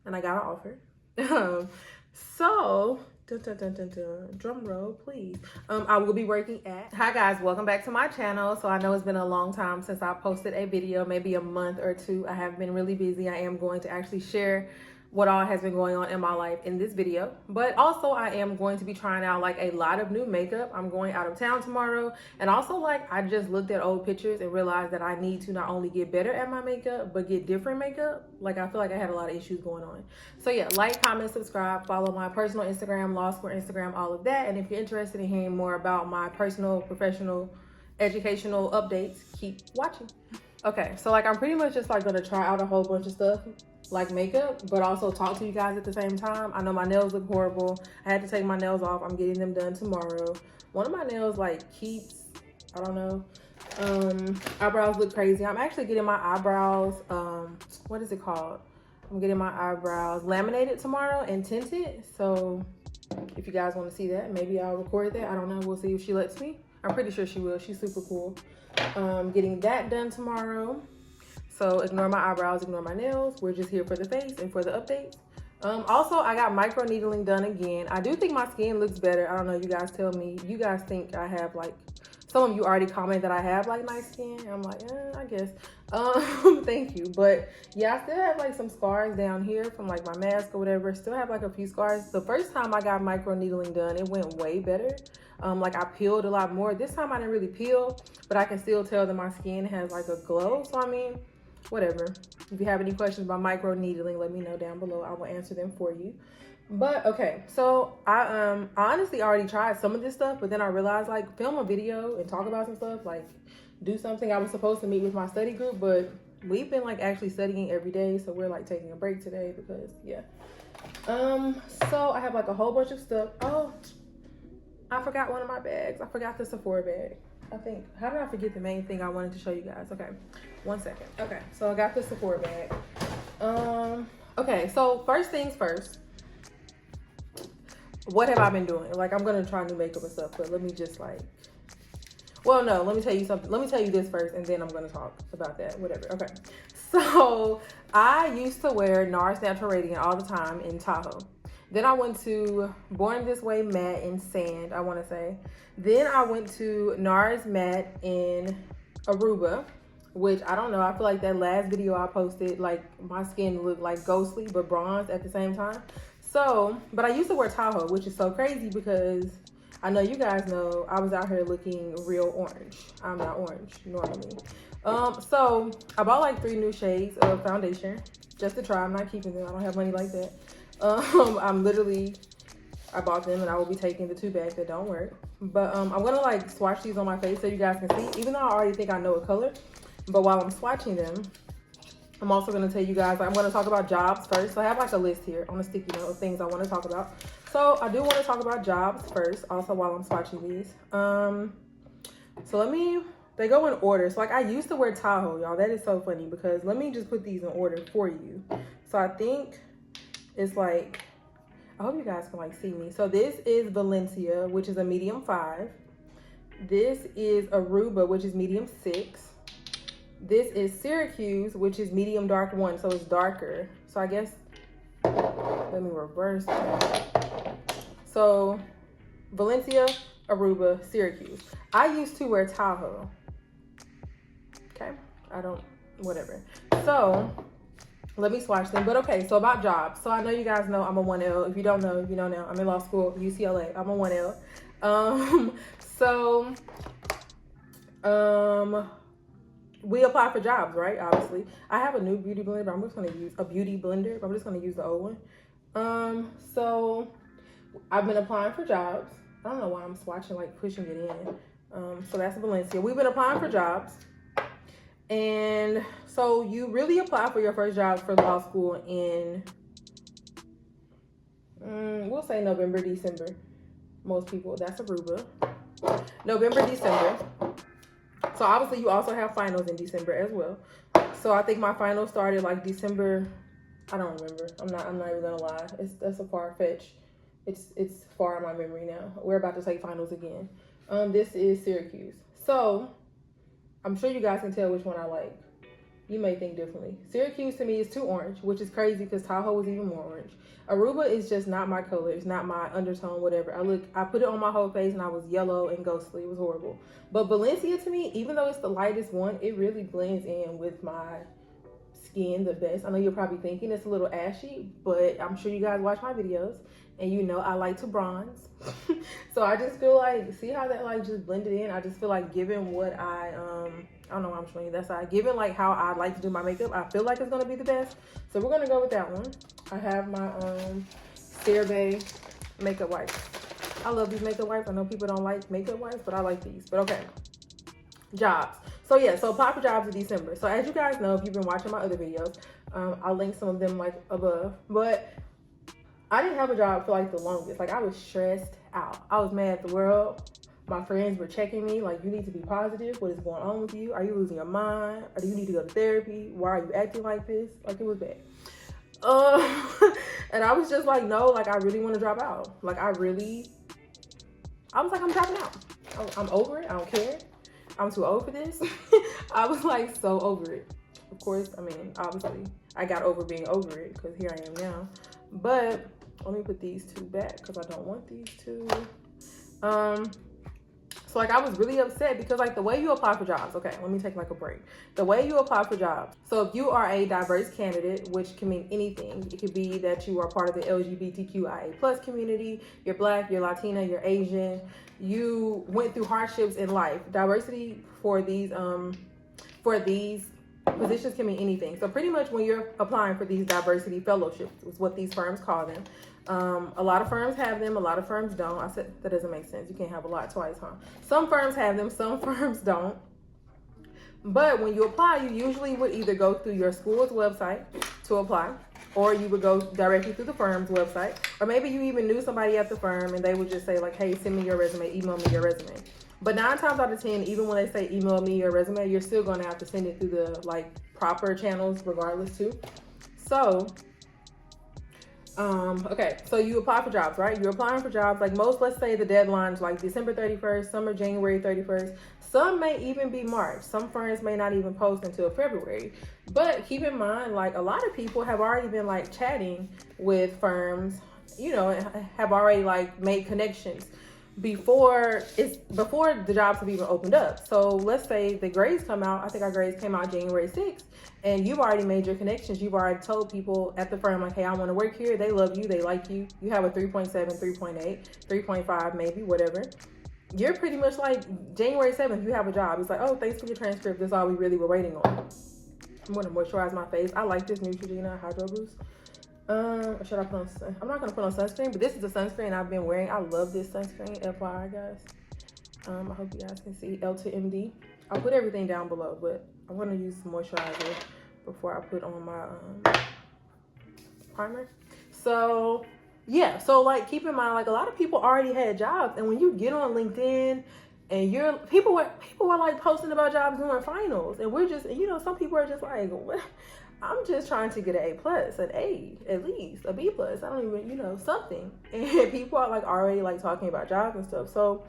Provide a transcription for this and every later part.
and I got an offer. So, dun, dun, dun, dun, dun, drum roll, please. I will be working at. Hi guys, welcome back to my channel. So I know it's been a long time since I posted a video, maybe a month or two. I have been really busy. I am going to actually share what all has been going on in my life in this video, but also I am going to be trying out like a lot of new makeup. I'm going out of town tomorrow, and also like I just looked at old pictures and realized that I need to not only get better at my makeup but get different makeup. Like I feel like I had a lot of issues going on. So yeah, like, comment, subscribe, follow my personal Instagram, law school Instagram, all of that. And if you're interested in hearing more about my personal, professional, educational updates, keep watching. Okay, so like I'm pretty much just like gonna try out a whole bunch of stuff like makeup, but also talk to you guys at the same time. I know my nails look horrible. I had to take my nails off. I'm getting them done tomorrow. One of my nails like keeps, I don't know, eyebrows look crazy. I'm actually getting my eyebrows, what is it called? I'm getting my eyebrows laminated tomorrow and tinted. So if you guys want to see that, maybe I'll record that. I don't know. We'll see if she lets me. I'm pretty sure she will. She's super cool. Getting that done tomorrow. So ignore my eyebrows, ignore my nails. We're just here for the face and for the updates. Also, I got micro needling done again. I do think my skin looks better. I don't know. You guys tell me. You guys think I have like, some of you already comment that I have like nice skin. I'm like, I guess. Thank you. But yeah, I still have like some scars down here from like my mask or whatever. Still have like a few scars. The first time I got micro needling done, it went way better. Like I peeled a lot more. This time I didn't really peel, but I can still tell that my skin has like a glow. So I mean, whatever. If you have any questions about micro needling, let me know down below. I will answer them for you. But okay, so I honestly already tried some of this stuff, but then I realized like film a video and talk about some stuff, like do something. I was supposed to meet with my study group, but we've been like actually studying every day, so we're like taking a break today because yeah. So I have like a whole bunch of stuff. Oh, I forgot one of my bags. I forgot the Sephora bag. I think, how did I forget the main thing I wanted to show you guys? Okay, 1 second. Okay, so I got the Sephora bag. Okay, so first things first. What have I been doing? Like, I'm gonna try new makeup and stuff, but let me just like, well, no, let me tell you something. Let me tell you this first, and then I'm gonna talk about that, whatever. Okay, so I used to wear Nars Natural Radiant all the time in Tahoe. Then I went to Born This Way Matte in Sand, I want to say. Then I went to Nars Matte in Aruba, which I don't know. I feel like that last video I posted, like my skin looked like ghostly but bronze at the same time. So, but I used to wear Tahoe, which is so crazy because I know you guys know I was out here looking real orange. I'm not orange normally. So I bought like 3 new shades of foundation just to try. I'm not keeping them. I don't have money like that. I bought them and I will be taking the 2 bags that don't work. But I'm gonna like swatch these on my face so you guys can see, even though I already think I know a color. But while I'm swatching them, I'm also gonna tell you guys, I'm gonna talk about jobs first. So I have like a list here on a sticky note of things I want to talk about. So I do want to talk about jobs first, also while I'm swatching these. So they go in order. So like I used to wear Tahoe, y'all. That is so funny because let me just put these in order for you. So I think it's like, I hope you guys can like see me. So this is Valencia, which is a medium 5. This is Aruba, which is medium 6. This is Syracuse, which is medium dark 1, so it's darker. So I guess, let me reverse that. So Valencia, Aruba, Syracuse. I used to wear Tahoe. Okay, whatever. So let me swatch them. But okay, so about jobs. So I know you guys know I'm a 1L. If you don't know, you know now. I'm in law school, UCLA. I'm a 1L. We apply for jobs, right? Obviously. I have a new beauty blender, but I'm just going to use the old one. So I've been applying for jobs. I don't know why I'm swatching, like pushing it in. So that's Valencia. We've been applying for jobs. And so you really apply for your first job for law school in, we'll say November, December. Most people, that's Aruba. November, December. So obviously you also have finals in December as well. So I think my finals started like December. I don't remember. I'm not even gonna lie. That's a far fetch. It's far in my memory now. We're about to take finals again. This is Syracuse. So I'm sure you guys can tell which one I like. You may think differently. Syracuse to me is too orange, which is crazy because Tahoe was even more orange. Aruba is just not my color. It's not my undertone, whatever. I put it on my whole face and I was yellow and ghostly. It was horrible. But Valencia to me, even though it's the lightest one, it really blends in with my skin the best. I know you're probably thinking it's a little ashy, but I'm sure you guys watch my videos and you know I like to bronze. So I just feel like, see how that like just blended in? I just feel like given what I don't know why I'm showing you that side. Given like how I like to do my makeup, I feel like it's gonna be the best. So we're gonna go with that one. I have my CeraVe makeup wipes. I love these makeup wipes. I know people don't like makeup wipes, but I like these. But okay, jobs. So yeah, so apply for jobs in December. So as you guys know, if you've been watching my other videos, I'll link some of them like above. But I didn't have a job for like the longest. Like I was stressed out. I was mad at the world. My friends were checking me like, you need to be positive. What is going on with you? Are you losing your mind? Or do you need to go to therapy? Why are you acting like this? Like it was bad. And I was just like, no, like I really want to drop out. Like I was like, I'm dropping out. I'm over it. I don't care. I'm too old for this. I was like so over it. Of course, I mean, obviously I got over being over it because here I am now. But let me put these two back because I don't want these two. So like I was really upset because like the way you apply for jobs, okay, let me take like a break. The way you apply for jobs. So if you are a diverse candidate, which can mean anything, it could be that you are part of the LGBTQIA plus community, you're Black, you're Latina, you're Asian, you went through hardships in life. Diversity for these positions can mean anything. So pretty much when you're applying for these diversity fellowships is what these firms call them. A lot of firms have them, a lot of firms don't. I said that doesn't make sense. You can't have a lot twice, huh? Some firms have them, some firms don't. But when you apply, you usually would either go through your school's website to apply, or you would go directly through the firm's website, or maybe you even knew somebody at the firm and they would just say like, hey, send me your resume, email me your resume. But 9 times out of 10, even when they say email me your resume, you're still going to have to send it through the like proper channels regardless too. So okay, so you apply for jobs, right? You're applying for jobs. Like most, let's say the deadline's like December 31st, some are January 31st. Some may even be March. Some firms may not even post until February. But keep in mind, like a lot of people have already been like chatting with firms, you know, have already like made connections before the jobs have even opened up. So let's say the grades come out. I think our grades came out January 6th, and you've already made your connections. You've already told people at the firm like, hey, I want to work here. They love you. They like you. You have a 3.7, 3.8, 3.5, maybe, whatever. You're pretty much like January 7th, you have a job. It's like, oh, thanks for your transcript. That's all we really were waiting on. I'm going to moisturize my face. I like this Neutrogena Hydroboost. Should I put on, I'm not going to put on sunscreen, but this is the sunscreen I've been wearing. I love this sunscreen, FYI, guys. I hope you guys can see Elta MD. I'll put everything down below, but I'm going to use some moisturizer before I put on my primer. So yeah, so like keep in mind, like a lot of people already had jobs, and when you get on LinkedIn and people were like posting about jobs during finals, and we're just, you know, some people are just like, what? I'm just trying to get an A+, an A, at least a B+. I don't even, you know, something. And people are like already like talking about jobs and stuff. So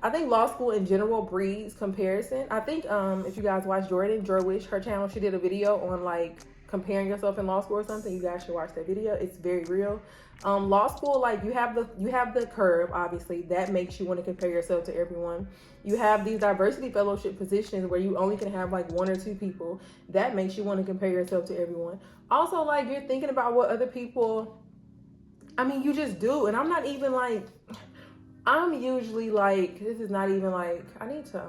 I think law school in general breeds comparison. I think if you guys watch Jorwish, her channel, she did a video on like comparing yourself in law school or something. You guys should watch that video. It's very real. Law school, like you have the curve, obviously, that makes you want to compare yourself to everyone. You have these diversity fellowship positions where you only can have like 1 or 2 people. That makes you want to compare yourself to everyone. Also, like you're thinking about what other people, I mean, you just do. And I'm not even like, I'm usually like, this is not even like, I need to,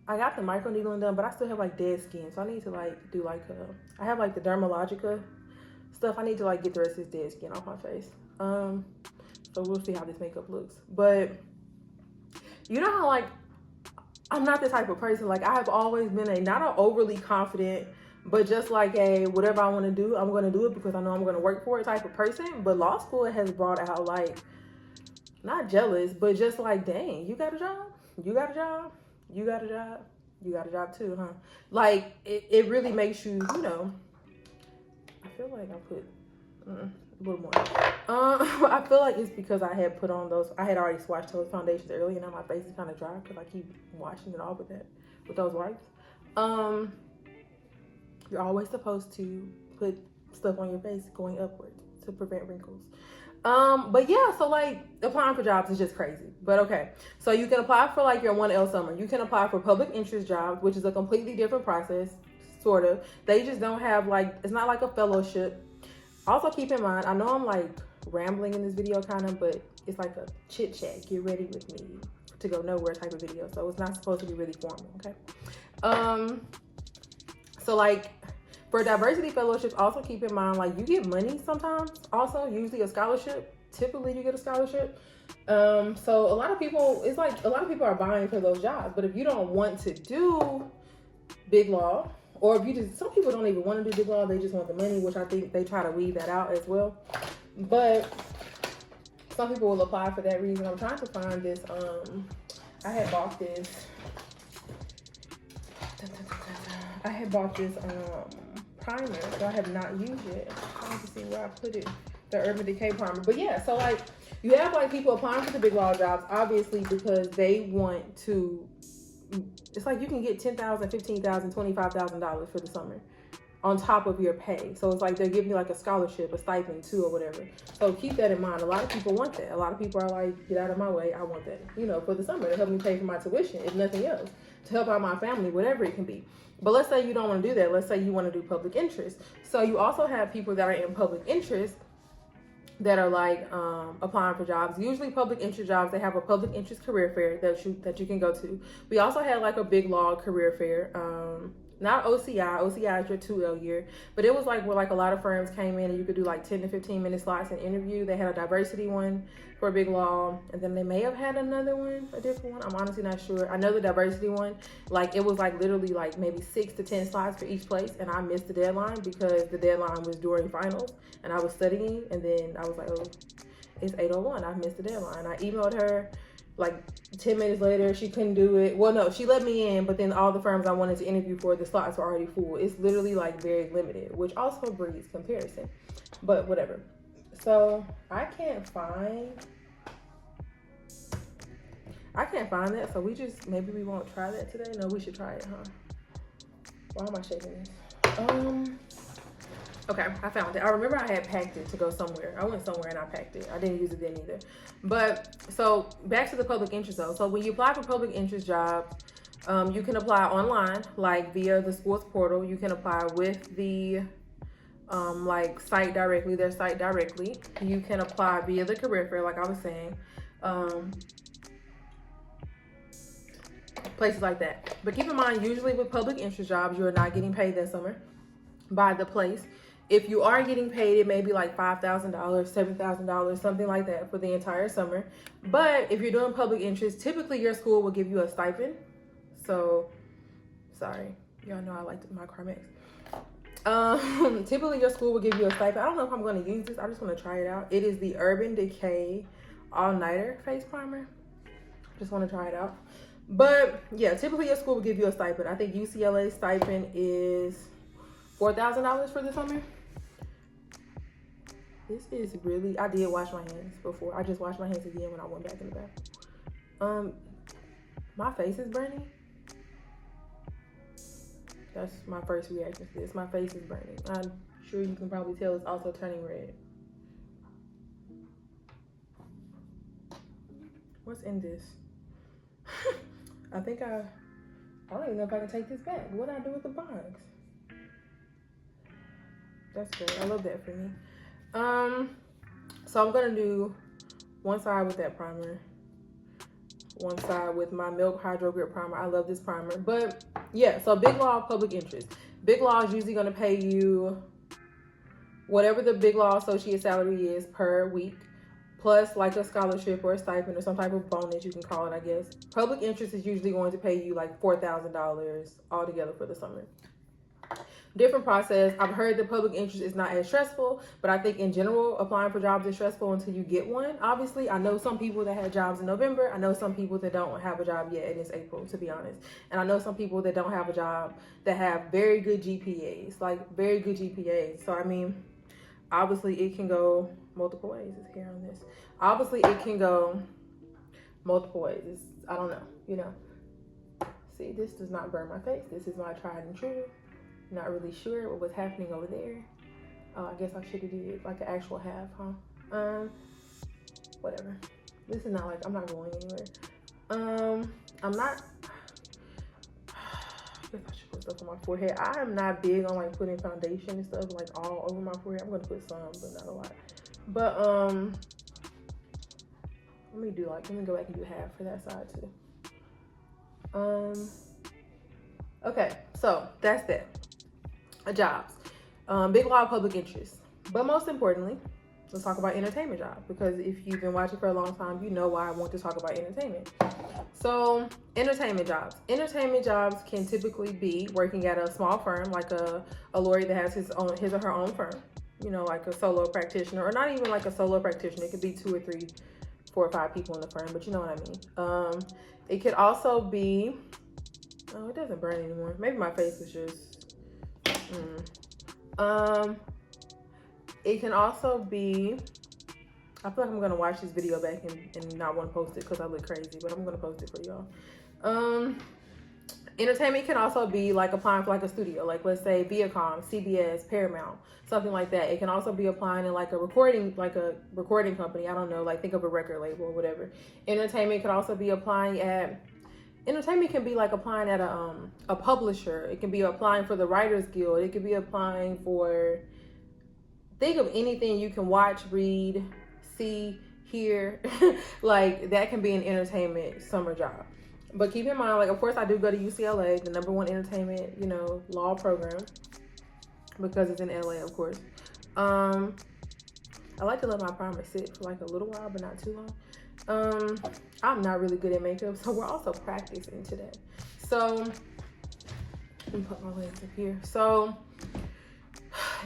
I got the micro needling done, but I still have like dead skin. So I need to like do like, I have like the Dermalogica stuff. I need to like get the rest of this dead skin off my face. So we'll see how this makeup looks. But you know how like, I'm not the type of person, like I have always been not an overly confident, but just like a whatever I want to do, I'm going to do it because I know I'm going to work for it type of person. But law school has brought out like, not jealous, but just like, dang, you got a job? You got a job? You got a job? You got a job too, huh? Like, it really makes you, you know, I feel like I put a little more. I feel like it's because I had put on those, I had already swatched those foundations earlier, and now my face is kind of dry because I keep washing it off with those wipes. You're always supposed to put stuff on your face going upward to prevent wrinkles. But yeah, so like applying for jobs is just crazy. But okay, so you can apply for like your 1L summer. You can apply for public interest jobs, which is a completely different process, sort of. They just don't have like, it's not like a fellowship. Also keep in mind, I know I'm like rambling in this video kind of, but it's like a chit chat, get ready with me to go nowhere type of video. So it's not supposed to be really formal, okay? So like for diversity fellowships, also keep in mind, like you get money sometimes, also usually a scholarship. Typically you get a scholarship. So a lot of people, it's like a lot of people are vying for those jobs, but if you don't want to do big law, or if you just, some people don't even want to do big law, they just want the money, which I think they try to weed that out as well. But some people will apply for that reason. I'm trying to find this, I had bought this primer that I have not used yet. I'm trying to see where I put it, the Urban Decay primer. But yeah, so like you have like people applying for the big law jobs, obviously because they want to, it's like you can get $10,000, $15,000, $25,000 for the summer on top of your pay. So it's like they're giving you like a scholarship, a stipend too, or whatever. So keep that in mind. A lot of people want that. A lot of people are like, get out of my way, I want that, you know, for the summer to help me pay for my tuition, if nothing else, to help out my family, whatever it can be. But let's say you don't want to do that. Let's say you want to do public interest. So you also have people that are in public interest that are like applying for jobs. Usually public interest jobs, they have a public interest career fair that you can go to. We also had like a big law career fair. Not OCI. OCI is your 2L year, but it was like where like a lot of firms came in and you could do like 10 to 15 minute slots and interview. They had a diversity one for a big law, and then they may have had another one, a different one. I'm honestly not sure. I know the diversity one, like it was like literally like maybe 6 to 10 slots for each place, and I missed the deadline because the deadline was during finals and I was studying, and then I was like, oh, it's 8:01. I missed the deadline. I emailed her. Like 10 minutes later, she couldn't do it. Well, no, she let me in, but then all the firms I wanted to interview for, the slots were already full. It's literally like very limited, which also breeds comparison, but whatever. So I can't find that. So we just, maybe we won't try that today. No, we should try it, huh? Why am I shaking this? Okay, I found it. I remember I had packed it to go somewhere. I went somewhere and I packed it. I didn't use it then either. But so back to the public interest though. So when you apply for public interest jobs, you can apply online, like via the school's portal. You can apply with the like site directly, their site directly. You can apply via the career fair, like I was saying. Places like that. But keep in mind, usually with public interest jobs, you are not getting paid that summer by the place. If you are getting paid, it may be like $5,000, $7,000, something like that for the entire summer. But if you're doing public interest, typically your school will give you a stipend. So, sorry, y'all know I like my Carmex. Typically your school will give you a stipend. I don't know if I'm going to use this. I'm just going to try it out. It is the Urban Decay All-Nighter Face Primer. Just want to try it out. But yeah, typically your school will give you a stipend. I think UCLA's stipend is $4,000 for the summer. This is really, I did wash my hands before. I just washed my hands again when I went back in the bathroom. My face is burning. That's my first reaction to this. My face is burning. I'm sure you can probably tell it's also turning red. What's in this? I think I don't even know if I can take this back. What do I do with the box? That's great. I love that for me. So I'm gonna do one side with that primer, one side with my Milk HydroGrip primer. I love this primer. But yeah, so big law, public interest. Big law is usually gonna pay you whatever the big law associate salary is per week, plus like a scholarship or a stipend or some type of bonus, you can call it, I guess. Public interest is usually going to pay you like $4,000 altogether for the summer. Different process. I've heard that public interest is not as stressful, but I think in general, applying for jobs is stressful until you get one. Obviously, I know some people that had jobs in November. I know some people that don't have a job yet, and it's April, to be honest. And I know some people that don't have a job that have very good GPAs, like very good GPAs. So, I mean, obviously it can go multiple ways. It's here on this. Obviously it can go multiple ways. I don't know, you know. See, this does not burn my face. This is my tried and true Not really sure what was happening over there. I guess I should have did like an actual half, huh? Whatever. This is not like, I'm not going anywhere. I'm not, I guess I should put stuff on my forehead. I am not big on like putting foundation and stuff like all over my forehead. I'm gonna put some, but not a lot. But let me go back and do half for that side too. Okay, so that's that. Jobs. Big law of public interest. But most importantly, let's talk about entertainment jobs, because if you've been watching for a long time, you know why I want to talk about entertainment. So entertainment jobs. Entertainment jobs can typically be working at a small firm, like a lawyer that has his or her own firm, you know, like a solo practitioner, or not even like a solo practitioner. It could be 2 or 3, 4 or 5 people in the firm, but you know what I mean. It could also be, oh, it doesn't burn anymore. Maybe my face is just, it can also be, I feel like I'm gonna watch this video back and not want to post it because I look crazy, but I'm gonna post it for y'all. Entertainment can also be like applying for like a studio, like let's say Viacom, CBS, Paramount, something like that. It can also be applying in like a recording company. I don't know, like think of a record label or whatever. Entertainment can also be applying at, entertainment can be like applying at a publisher. It can be applying for the Writers Guild. It could be applying for, think of anything you can watch, read, see, hear. Like that can be an entertainment summer job. But keep in mind, like, of course I do go to UCLA, the #1 entertainment, you know, law program, because it's in LA, of course. I like to let my primer sit for like a little while, but not too long. I'm not really good at makeup, so we're also practicing today. So let me put my legs up here. So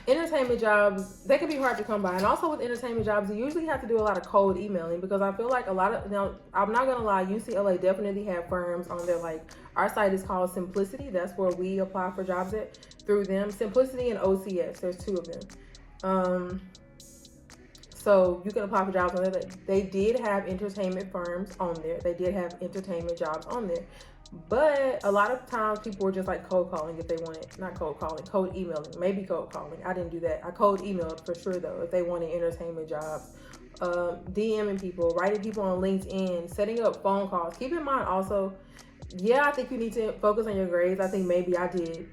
entertainment jobs, they can be hard to come by. And also with entertainment jobs, you usually have to do a lot of cold emailing, because I feel like a lot of, now I'm not gonna lie, UCLA definitely have firms on there. Like our site is called Simplicity. That's where we apply for jobs at, through them. Simplicity and OCS, there's 2 of them. So you can apply for jobs on there. They did have entertainment firms on there. They did have entertainment jobs on there. But a lot of times people were just like cold calling if they wanted, not cold calling, cold emailing, maybe cold calling. I didn't do that. I cold emailed for sure though, if they wanted entertainment jobs. DMing people, writing people on LinkedIn, setting up phone calls. Keep in mind also, yeah, I think you need to focus on your grades. I think maybe I did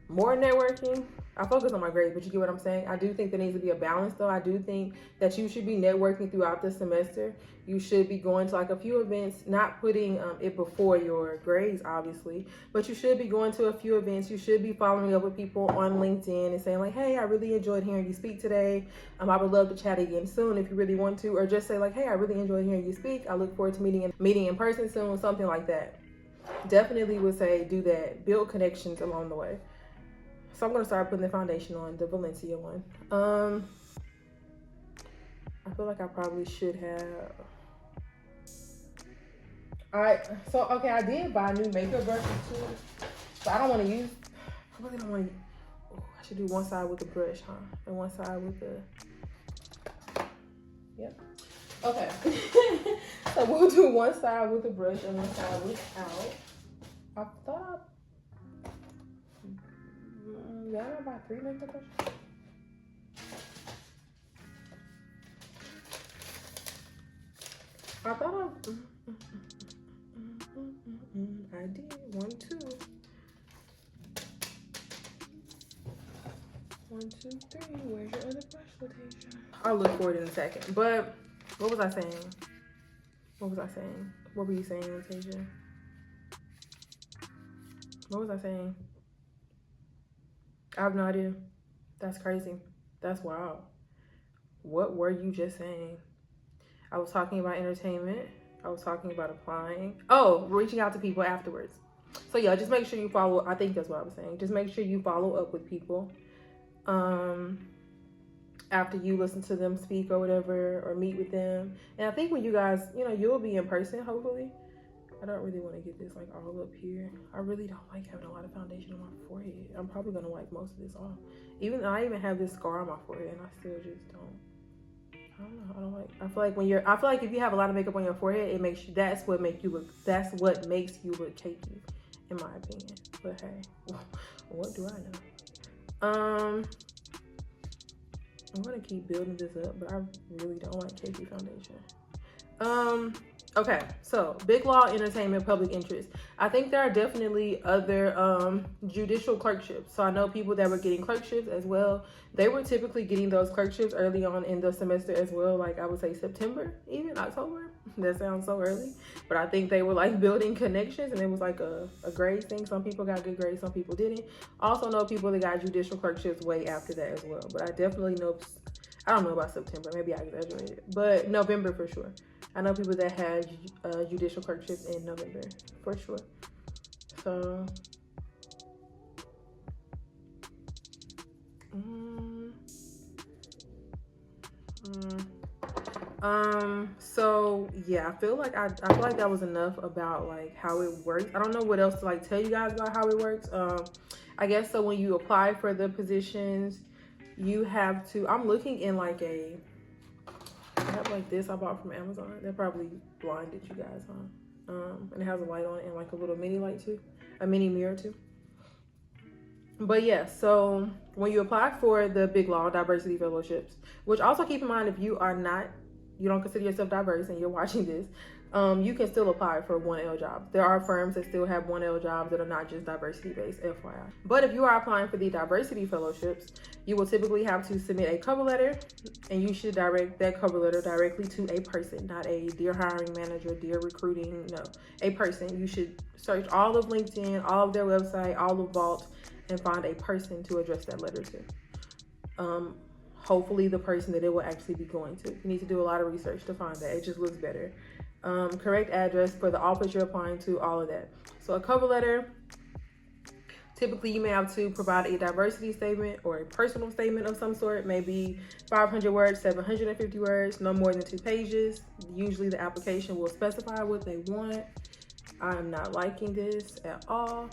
more networking. I focus on my grades, but you get what I'm saying? I do think there needs to be a balance though. I do think that you should be networking throughout the semester. You should be going to like a few events, not putting it before your grades, obviously, but you should be going to a few events. You should be following up with people on LinkedIn and saying like, hey, I really enjoyed hearing you speak today. I would love to chat again soon if you really want to, or just say like, hey, I really enjoyed hearing you speak. I look forward to meeting in person soon, something like that. Definitely would say do that. Build connections along the way. So I'm going to start putting the foundation on, the Valencia one. I feel like I probably should have. Okay, I did buy new makeup brushes too. But I don't want to use, I really don't want to, I should do one side with the brush, huh? And one side with the, yep. Okay. So we'll do one side with the brush and one side without. I thought did I buy 3 makeup brushes? I thought I did 1, 2. 1, 2, 3. Where's your other brush, Lataysia? I'll look for it in a second. But what was I saying? What were you saying, Lataysia? What was I saying? I have no idea. That's crazy. That's wild. What were you just saying? I was talking about entertainment. I was talking about applying. Oh, reaching out to people afterwards. So yeah, just make sure you follow. I think that's what I was saying. Just make sure you follow up with people after you listen to them speak or whatever, or meet with them. And I think when you guys, you know, you'll be in person, hopefully. I don't really want to get this like all up here. I really don't like having a lot of foundation on my forehead. I'm probably gonna wipe most of this off. I even have this scar on my forehead and I still just don't. I don't know. I don't like. I feel like if you have a lot of makeup on your forehead, it makes you. That's what makes you look cakey, in my opinion. But hey, what do I know? I'm gonna keep building this up, but I really don't like KP foundation. Okay, so big law, entertainment, public interest. I think there are definitely other judicial clerkships. So I know people that were getting clerkships as well. They were typically getting those clerkships early on in the semester as well, like I would say September, even October. That sounds so early, but I think they were like building connections, and it was like a grade thing. Some people got good grades, some people didn't. Also know people that got judicial clerkships way after that as well, but I definitely know, I don't know about September, maybe I exaggerated, but November for sure. I know people that had judicial clerkships in November for sure. So so yeah, I feel like that was enough about like how it works. I don't know what else to like tell you guys about how it works. I guess so when you apply for the positions, you have to, I'm looking in like I have like this I bought from Amazon. That probably blinded you guys, huh? And it has a light on it and like a little mini light too, a mini mirror too. But yeah, so when you apply for the Big Law Diversity Fellowships, which also keep in mind if you don't consider yourself diverse and you're watching this, you can still apply for 1L jobs. There are firms that still have 1L jobs that are not just diversity based, FYI. But if you are applying for the diversity fellowships, you will typically have to submit a cover letter, and you should direct that cover letter directly to a person, not a dear hiring manager, dear recruiting, no, a person. You should search all of LinkedIn, all of their website, all of Vault, and find a person to address that letter to. Hopefully the person that it will actually be going to. You need to do a lot of research to find that. It just looks better. Correct address for the office you're applying to, all of that. So a cover letter, typically you may have to provide a diversity statement or a personal statement of some sort, maybe 500 words, 750 words, no more than 2 pages. Usually the application will specify what they want. I'm not liking this at all.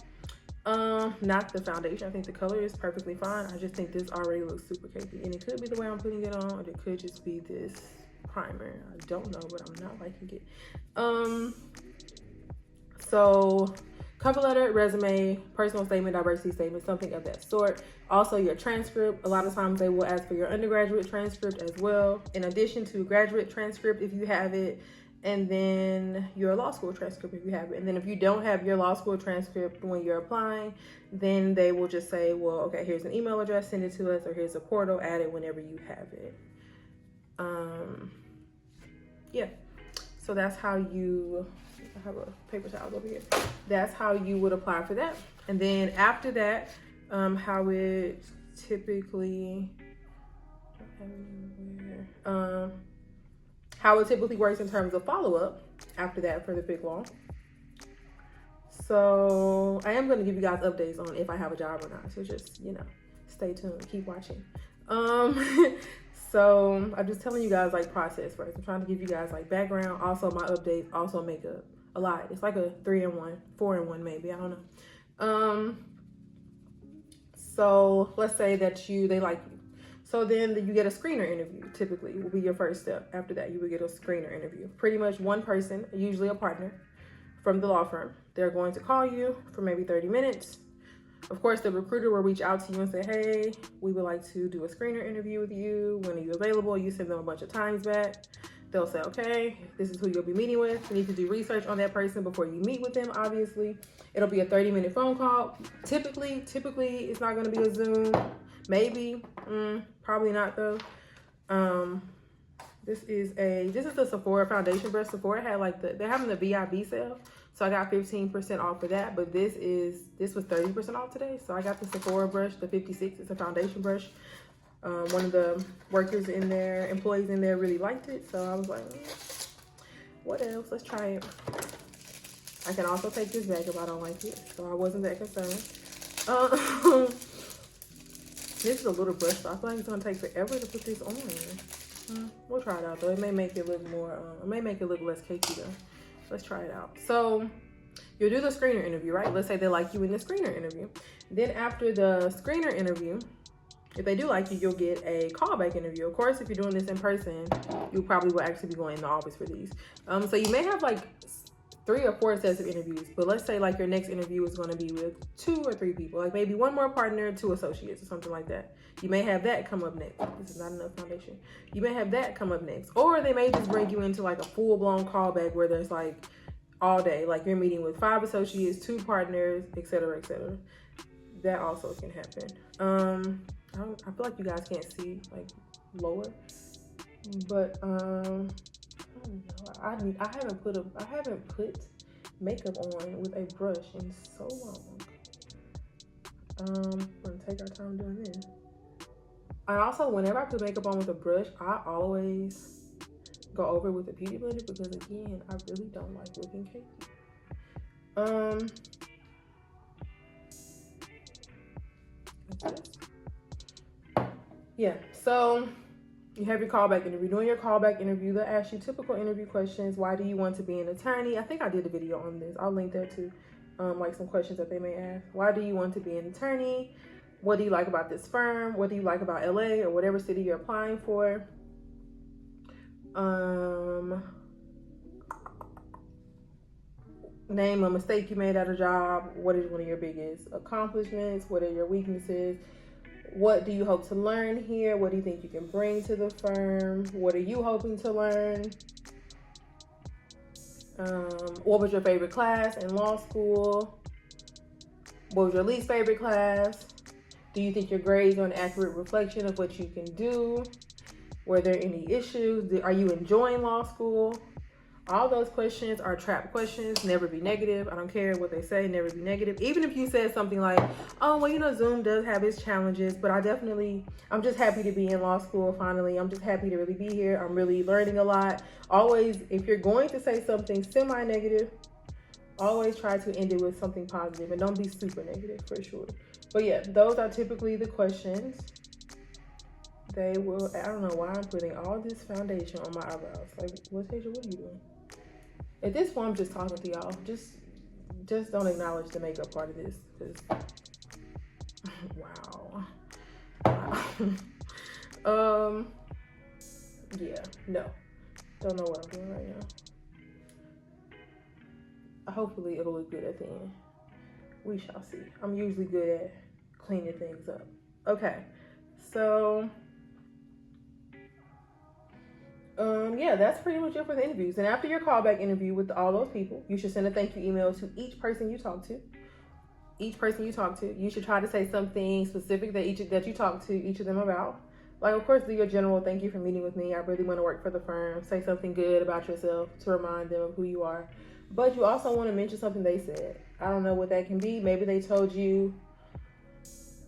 Not the foundation. I think the color is perfectly fine. I just think this already looks super cakey, and it could be the way I'm putting it on, or it could just be this primer. I don't know, but I'm not liking it. So cover letter, resume, personal statement, diversity statement, something of that sort. Also your transcript. A lot of times they will ask for your undergraduate transcript as well, in addition to graduate transcript if you have it, and then your law school transcript if you have it. And then if you don't have your law school transcript when you're applying, then they will just say, well, okay, here's an email address, send it to us, or here's a portal, add it whenever you have it. Yeah, so that's how you, I have a paper towel over here. That's how you would apply for that. And then after that, how it typically, how it typically works in terms of follow-up after that for the Big Law. So I am going to give you guys updates on if I have a job or not. So just, stay tuned, keep watching. So I'm just telling you guys like process first. I'm trying to give you guys like background, also my updates, also makeup. A lot. It's like a 3-in-1, 4-in-1 maybe, I don't know. So let's say that they like you. So then you get a screener interview, typically will be your first step. After that, you would get a screener interview. Pretty much one person, usually a partner from the law firm. They're going to call you for maybe 30 minutes. Of course, the recruiter will reach out to you and say, hey, we would like to do a screener interview with you. When are you available? You send them a bunch of times back. They'll say, okay, this is who you'll be meeting with. You need to do research on that person before you meet with them, obviously. It'll be a 30-minute phone call. Typically, it's not going to be a Zoom. Maybe, probably not though. This is the Sephora foundation brush. Sephora had like they're having the VIB sale. So I got 15% off for that, but this was 30% off today. So I got the Sephora brush, the 56. It's a foundation brush. One of the employees in there really liked it. So I was like, what else? Let's try it. I can also take this back if I don't like it. So I wasn't that concerned. This is a little brush, so I feel like it's gonna take forever to put this on. We'll try it out though. It may make it look more, it may make it look less cakey though. Let's try it out. So you'll do the screener interview, right? Let's say they like you in the screener interview. Then after the screener interview, if they do like you, you'll get a callback interview. Of course, if you're doing this in person, you probably will actually be going in the office for these. So you may have like 3 or 4 sets of interviews, but let's say like your next interview is going to be with 2 or 3 people, like maybe 1 more partner, 2 associates or something like that. You may have that come up next. This is not enough foundation. You may have that come up next, or they may just bring you into like a full-blown callback where there's like all day, like you're meeting with 5 associates, 2 partners, etc., etc. That also can happen. I feel like you guys can't see like lower, but I don't know. I haven't put makeup on with a brush in so long. We're gonna take our time doing this. I also, whenever I put makeup on with a brush, I always go over it with a beauty blender because again, I really don't like looking cakey. Yeah, so you have your callback interview. Doing your callback interview, they'll ask you typical interview questions. Why do you want to be an attorney? I think I did a video on this. I'll link that too. Like some questions that they may ask. Why do you want to be an attorney? What do you like about this firm? What do you like about LA or whatever city you're applying for? Name a mistake you made at a job. What is one of your biggest accomplishments? What are your weaknesses? What do you hope to learn here? What do you think you can bring to the firm? What are you hoping to learn? What was your favorite class in law school? What was your least favorite class? Do you think your grades are an accurate reflection of what you can do? Were there any issues? Are you enjoying law school? All those questions are trap questions. Never be negative. I don't care what they say. Never be negative. Even if you said something like, oh, well, you know, Zoom does have its challenges, but I'm just happy to be in law school finally. I'm just happy to really be here. I'm really learning a lot. Always, if you're going to say something semi-negative, always try to end it with something positive and don't be super negative for sure. But yeah, those are typically the questions. They will, I don't know why I'm putting all this foundation on my eyebrows. Like, Lataysia, what are you doing? At this point, I'm just talking to y'all. Just don't acknowledge the makeup part of this, because wow. Yeah, no, don't know what I'm doing right now. Hopefully, it'll look good at the end. We shall see. I'm usually good at cleaning things up. Okay, so. Yeah, that's pretty much it for the interviews. And after your callback interview with all those people, you should send a thank you email to each person you talk to. Each person you talk to, you should try to say something specific that you talk to each of them about. Like, of course, do your general thank you for meeting with me. I really want to work for the firm. Say something good about yourself to remind them of who you are. But you also want to mention something they said. I don't know what that can be. Maybe they told you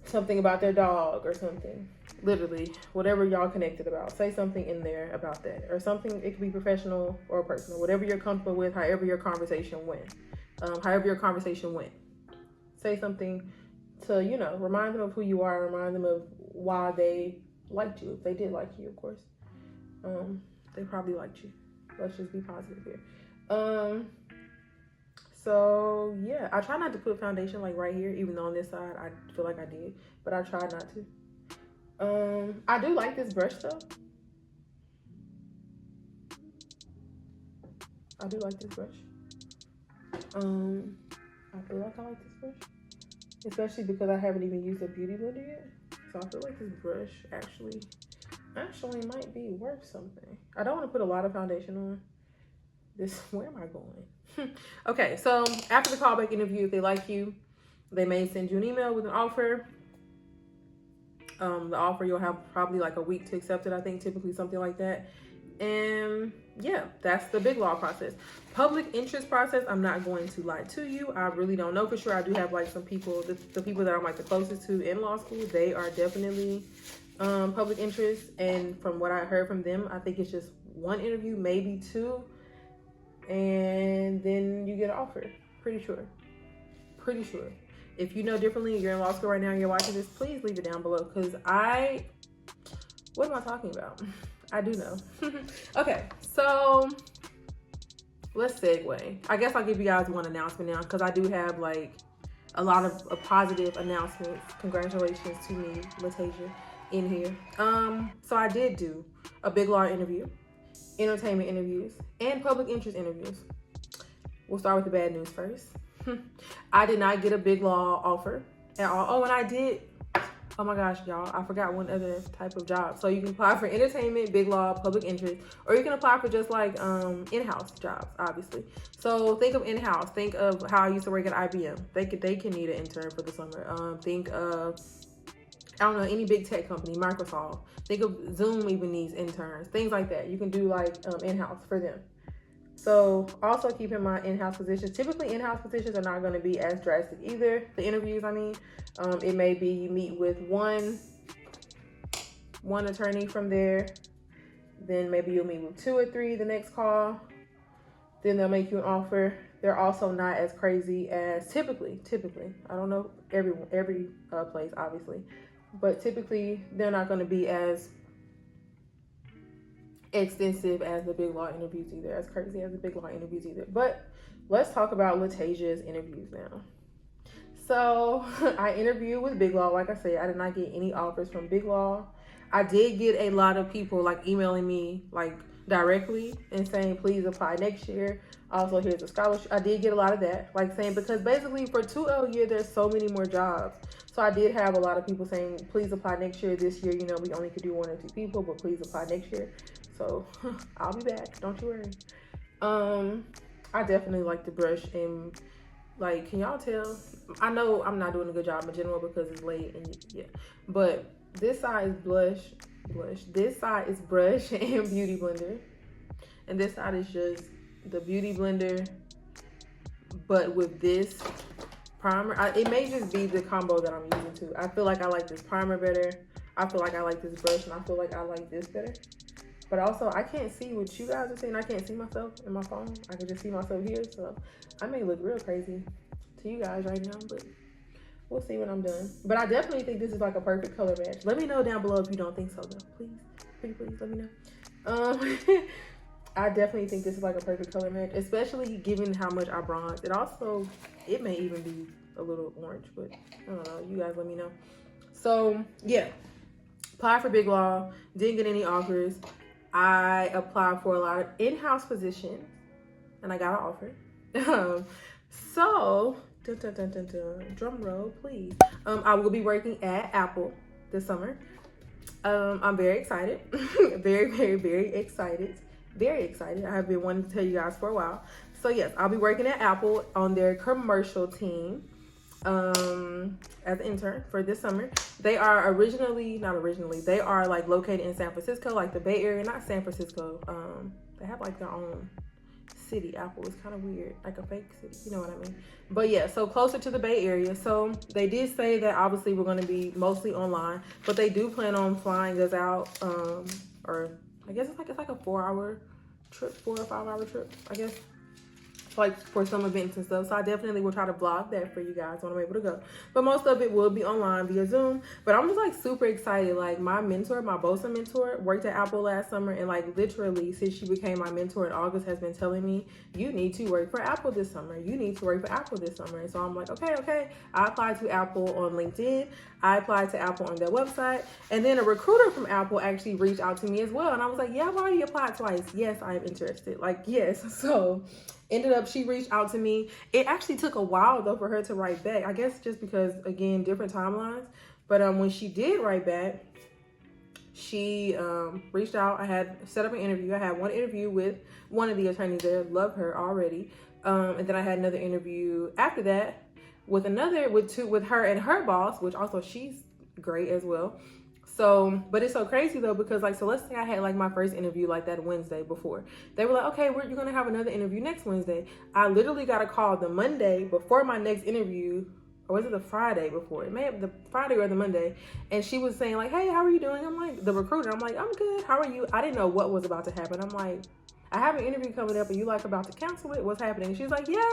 something about their dog or something. Literally, whatever y'all connected about, say something in there about that, or something. It could be professional or personal, whatever you're comfortable with, however your conversation went. Say something to, you know, remind them of who you are, remind them of why they liked you. If they did like you, of course. They probably liked you. Let's just be positive here. So yeah, I try not to put foundation like right here, even though on this side I feel like I did, but I try not to. I do like this brush though. I do like this brush. I feel like I like this brush, especially because I haven't even used a beauty blender yet. So I feel like this brush actually might be worth something. I don't want to put a lot of foundation on. Where am I going? Okay, so after the callback interview, if they like you, they may send you an email with an offer. The offer, you'll have probably like a week to accept it, I think, typically something like that. And yeah, that's the big law process. Public interest process, I'm not going to lie to you. I really don't know for sure. I do have like some people, the people that I'm like the closest to in law school, they are definitely public interest. And from what I heard from them, I think it's just 1 interview, maybe 2. And then you get an offer. Pretty sure. If you know differently, you're in law school right now and you're watching this, please leave it down below, because what am I talking about? I do know. Okay, so let's segue. I guess I'll give you guys one announcement now, because I do have like a lot of positive announcements. Congratulations to me, Lataysia, in here. So I did do a big law interview, entertainment interviews, and public interest interviews. we'll start with the bad news first. I did not get a Big Law offer at all. Oh, and I did. Oh my gosh, y'all, I forgot one other type of job. So you can apply for entertainment, Big Law, public interest, or you can apply for just like in-house jobs, obviously. So think of in-house. Think of how I used to work at IBM. They can need an intern for the summer. Think of, I don't know, any big tech company, Microsoft. Think of Zoom even needs interns, things like that. You can do like in-house for them. So also keep in mind in-house positions. Typically in-house positions are not going to be as drastic either. The interviews, I mean, it may be you meet with one attorney from there. Then maybe you'll meet with 2 or 3 the next call. Then they'll make you an offer. They're also not as crazy as typically. I don't know every place, obviously. But typically they're not going to be as extensive as the Big Law interviews either, as crazy as the Big Law interviews either. But let's talk about Lataysia's interviews now. So I interviewed with Big Law. Like I said, I did not get any offers from Big Law. I did get a lot of people like emailing me like directly and saying, please apply next year. Also, here's a scholarship. I did get a lot of that, like saying, because basically for 2L year, there's so many more jobs. So I did have a lot of people saying, please apply next year. This year, you know, we only could do 1 or 2 people, but please apply next year. So I'll be back. Don't you worry. I definitely like to brush and like, can y'all tell? I know I'm not doing a good job in general because it's late and yeah. But this side is blush. This side is brush and beauty blender. And this side is just the beauty blender, but with this primer. It may just be the combo that I'm using too. I feel like I like this primer better. I feel like I like this brush, and I feel like I like this better. But also, I can't see what you guys are seeing. I can't see myself in my phone. I can just see myself here. So I may look real crazy to you guys right now, but we'll see when I'm done. But I definitely think this is like a perfect color match. Let me know down below if you don't think so though. Please, pretty please let me know. I definitely think this is like a perfect color match, especially given how much I bronze. It may even be a little orange, but I don't know. You guys let me know. So yeah, applied for Big Law, didn't get any offers. I applied for a lot of in-house positions, and I got an offer. So, drum roll, please. I will be working at Apple this summer. I'm very excited. very excited. Very excited. I have been wanting to tell you guys for a while. So yes, I'll be working at Apple on their commercial team as an intern for this summer. They are they are like located in San Francisco, like the Bay Area, not San Francisco. They have like their own city. Apple is kind of weird, like a fake city, you know what I mean? But yeah, so closer to the Bay Area. So they did say that obviously we're going to be mostly online, but they do plan on flying us out, or I guess it's like a 4-hour trip, 4 or 5 hour trip, I guess, like for some events and stuff. So I definitely will try to vlog that for you guys when I'm able to go. But most of it will be online via Zoom. But I'm just like super excited. Like my mentor, my Bosa mentor, worked at Apple last summer, and like literally since she became my mentor in August has been telling me, you need to work for Apple this summer. You need to work for Apple this summer. And so I'm like, okay. I applied to Apple on LinkedIn. I applied to Apple on their website. And then a recruiter from Apple actually reached out to me as well. And I was like, yeah, I've already applied twice. Yes, I am interested. Like, yes. So ended up, she reached out to me. It actually took a while though for her to write back. I guess just because, again, different timelines. But when she did write back, she reached out. I had set up an interview. I had one interview with one of the attorneys there. Love her already. And then I had another interview after that with her and her boss, which also she's great as well. So, but it's so crazy though, because like, so let's say I had like my first interview like that Wednesday before. They were like, okay, you're going to have another interview next Wednesday. I literally got a call the Monday before my next interview, or was it the Friday before? It may have the Friday or the Monday. And she was saying like, hey, how are you doing? I'm like, the recruiter, I'm like, I'm good. How are you? I didn't know what was about to happen. I'm like, I have an interview coming up and you like about to cancel it. What's happening? And she's like, yeah,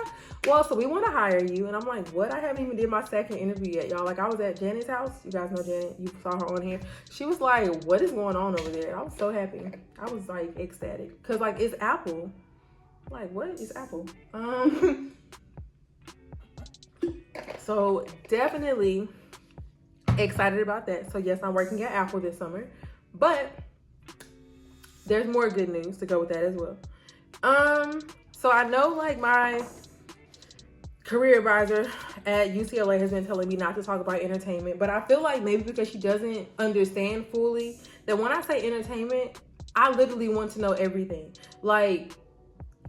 well, so we want to hire you. And I'm like, what? I haven't even did my second interview yet, y'all. Like I was at Janet's house. You guys know Janet. You saw her on here. She was like, what is going on over there? And I was so happy. I was like ecstatic. Cause like it's Apple. Like what is Apple? So definitely excited about that. So yes, I'm working at Apple this summer, but there's more good news to go with that as well. So I know like career advisor at UCLA has been telling me not to talk about entertainment, but I feel like maybe because she doesn't understand fully that when I say entertainment, I literally want to know everything. Like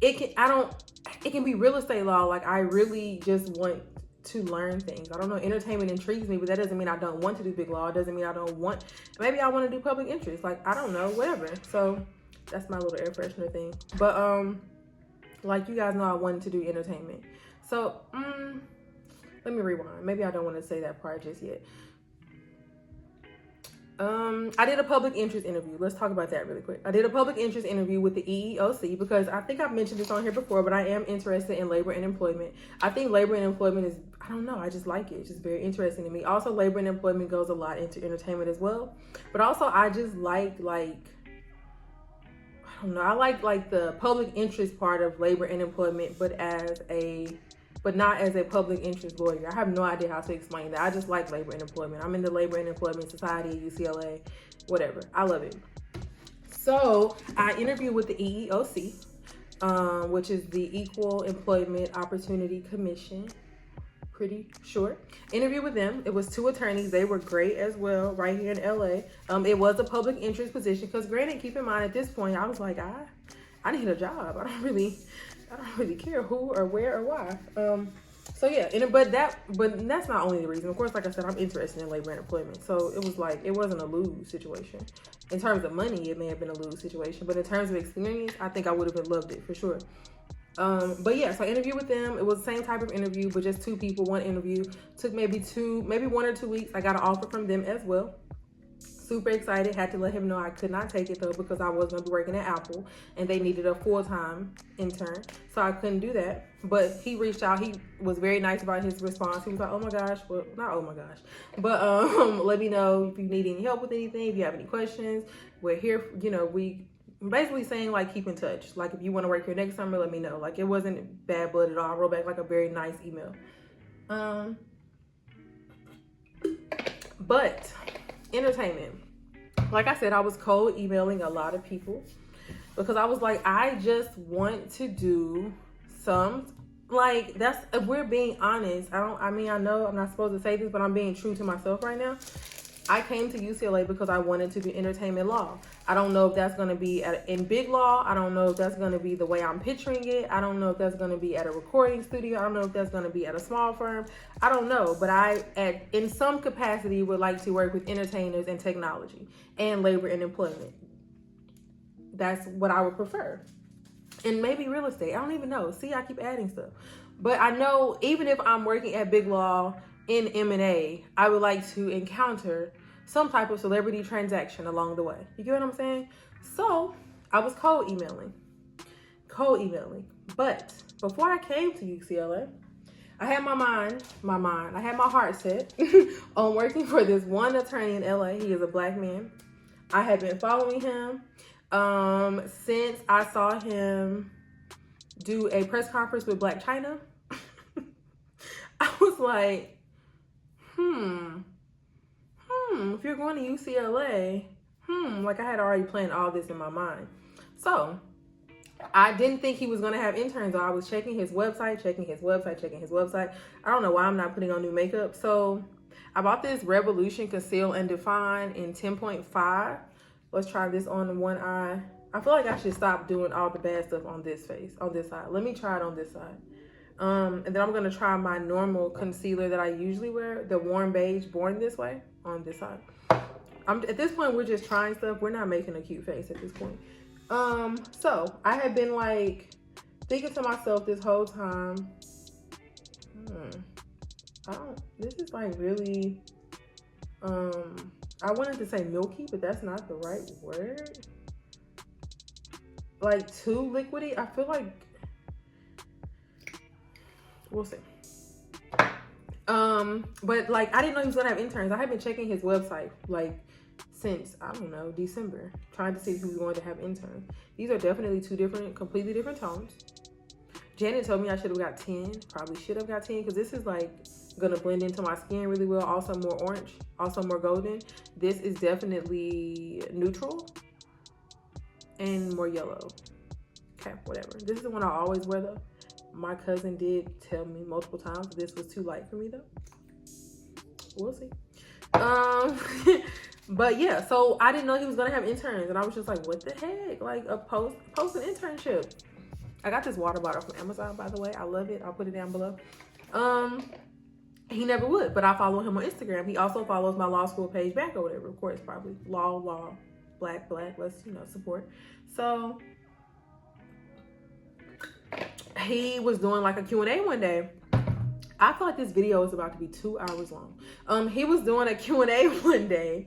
it can be real estate law. Like I really just want to learn things. I don't know, entertainment intrigues me, but that doesn't mean I don't want to do big law. It doesn't mean I don't want, maybe I want to do public interest. Like, I don't know, whatever. So that's my little air freshener thing. But like you guys know, I wanted to do entertainment. So let me rewind. Maybe I don't want to say that part just yet. I did a public interest interview. Let's talk about that really quick. I did a public interest interview with the EEOC because I think I've mentioned this on here before, but I am interested in labor and employment. I think labor and employment is, I don't know, I just like it. It's just very interesting to me. Also, labor and employment goes a lot into entertainment as well. But also, I just like I don't know, I like the public interest part of labor and employment, but not as a public interest lawyer. I have no idea how to explain that. I just like labor and employment. I'm in the Labor and Employment Society at UCLA, whatever. I love it. So I interviewed with the EEOC, which is the Equal Employment Opportunity Commission. Pretty short. Interview with them. It was 2 attorneys. They were great as well, right here in LA. It was a public interest position because, granted, keep in mind at this point, I was like, I need a job. I don't really care who or where or why. So yeah, but that's not only the reason. Of course, like I said, I'm interested in labor and employment. So it was like, it wasn't a lose situation. In terms of money, it may have been a lose situation, but in terms of experience, I think I would have loved it for sure. But yeah, so I interviewed with them. It was the same type of interview, but just 2 people, 1 interview. Took maybe 1 or 2 weeks. I got an offer from them as well. Super excited. Had to let him know I could not take it though because I was going to be working at Apple and they needed a full-time intern. So I couldn't do that. But he reached out. He was very nice about his response. He was like, oh my gosh. Well, not oh my gosh. But let me know if you need any help with anything. If you have any questions. We're here. You know, we basically saying like keep in touch. Like if you want to work here next summer, let me know. Like it wasn't bad blood at all. I wrote back like a very nice email. But entertainment, like I said, I was cold emailing a lot of people because I was like, I just want to do some, like, that's, if we're being honest, I know I'm not supposed to say this, but I'm being true to myself right now. I came to UCLA because I wanted to do entertainment law. I don't know if that's going to be in big law. I don't know if that's going to be the way I'm picturing it. I don't know if that's going to be at a recording studio. I don't know if that's going to be at a small firm. I don't know. But in some capacity, would like to work with entertainers and technology and labor and employment. That's what I would prefer. And maybe real estate. I don't even know. See, I keep adding stuff. But I know even if I'm working at big law in M&A, I would like to encounter some type of celebrity transaction along the way. You get what I'm saying? So I was cold emailing. But before I came to UCLA, I had I had my heart set on working for this one attorney in LA. He is a black man. I had been following him since I saw him do a press conference with Black China. I was like, if you're going to UCLA, like I had already planned all this in my mind. So I didn't think he was going to have interns. I was checking his website. I don't know why I'm not putting on new makeup. So I bought this Revolution Conceal and Define in 10.5. Let's try this on one eye. I feel like I should stop doing all the bad stuff on this side. Let me try it on this side. And then I'm going to try my normal concealer that I usually wear, the warm beige Born This Way, on this side. At this point, we're just trying stuff. We're not making a cute face at this point. So I had been like thinking to myself this whole time, this is like really, I wanted to say milky, but that's not the right word. Like too liquidy. I feel like, we'll see. But like I didn't know he was gonna have interns. I had been checking his website like since, I don't know, December, trying to see if he was going to have interns. These are definitely 2 completely different tones. Janet told me I should have got 10. Probably should have got 10 because this is like gonna blend into my skin really well. Also more orange, also more golden. This is definitely neutral and more yellow. Okay, whatever. This is the one I always wear though. My cousin did tell me multiple times that this was too light for me though. We'll see. But yeah, so I didn't know he was gonna have interns, and I was just like, what the heck? Like post an internship. I got this water bottle from Amazon, by the way. I love it. I'll put it down below. He never would, but I follow him on Instagram. He also follows my law school page back or whatever. Of course, probably law, black. Let's support. So he was doing like a Q&A one day. I feel like this video is about to be 2 hours long. He was doing a Q&A one day,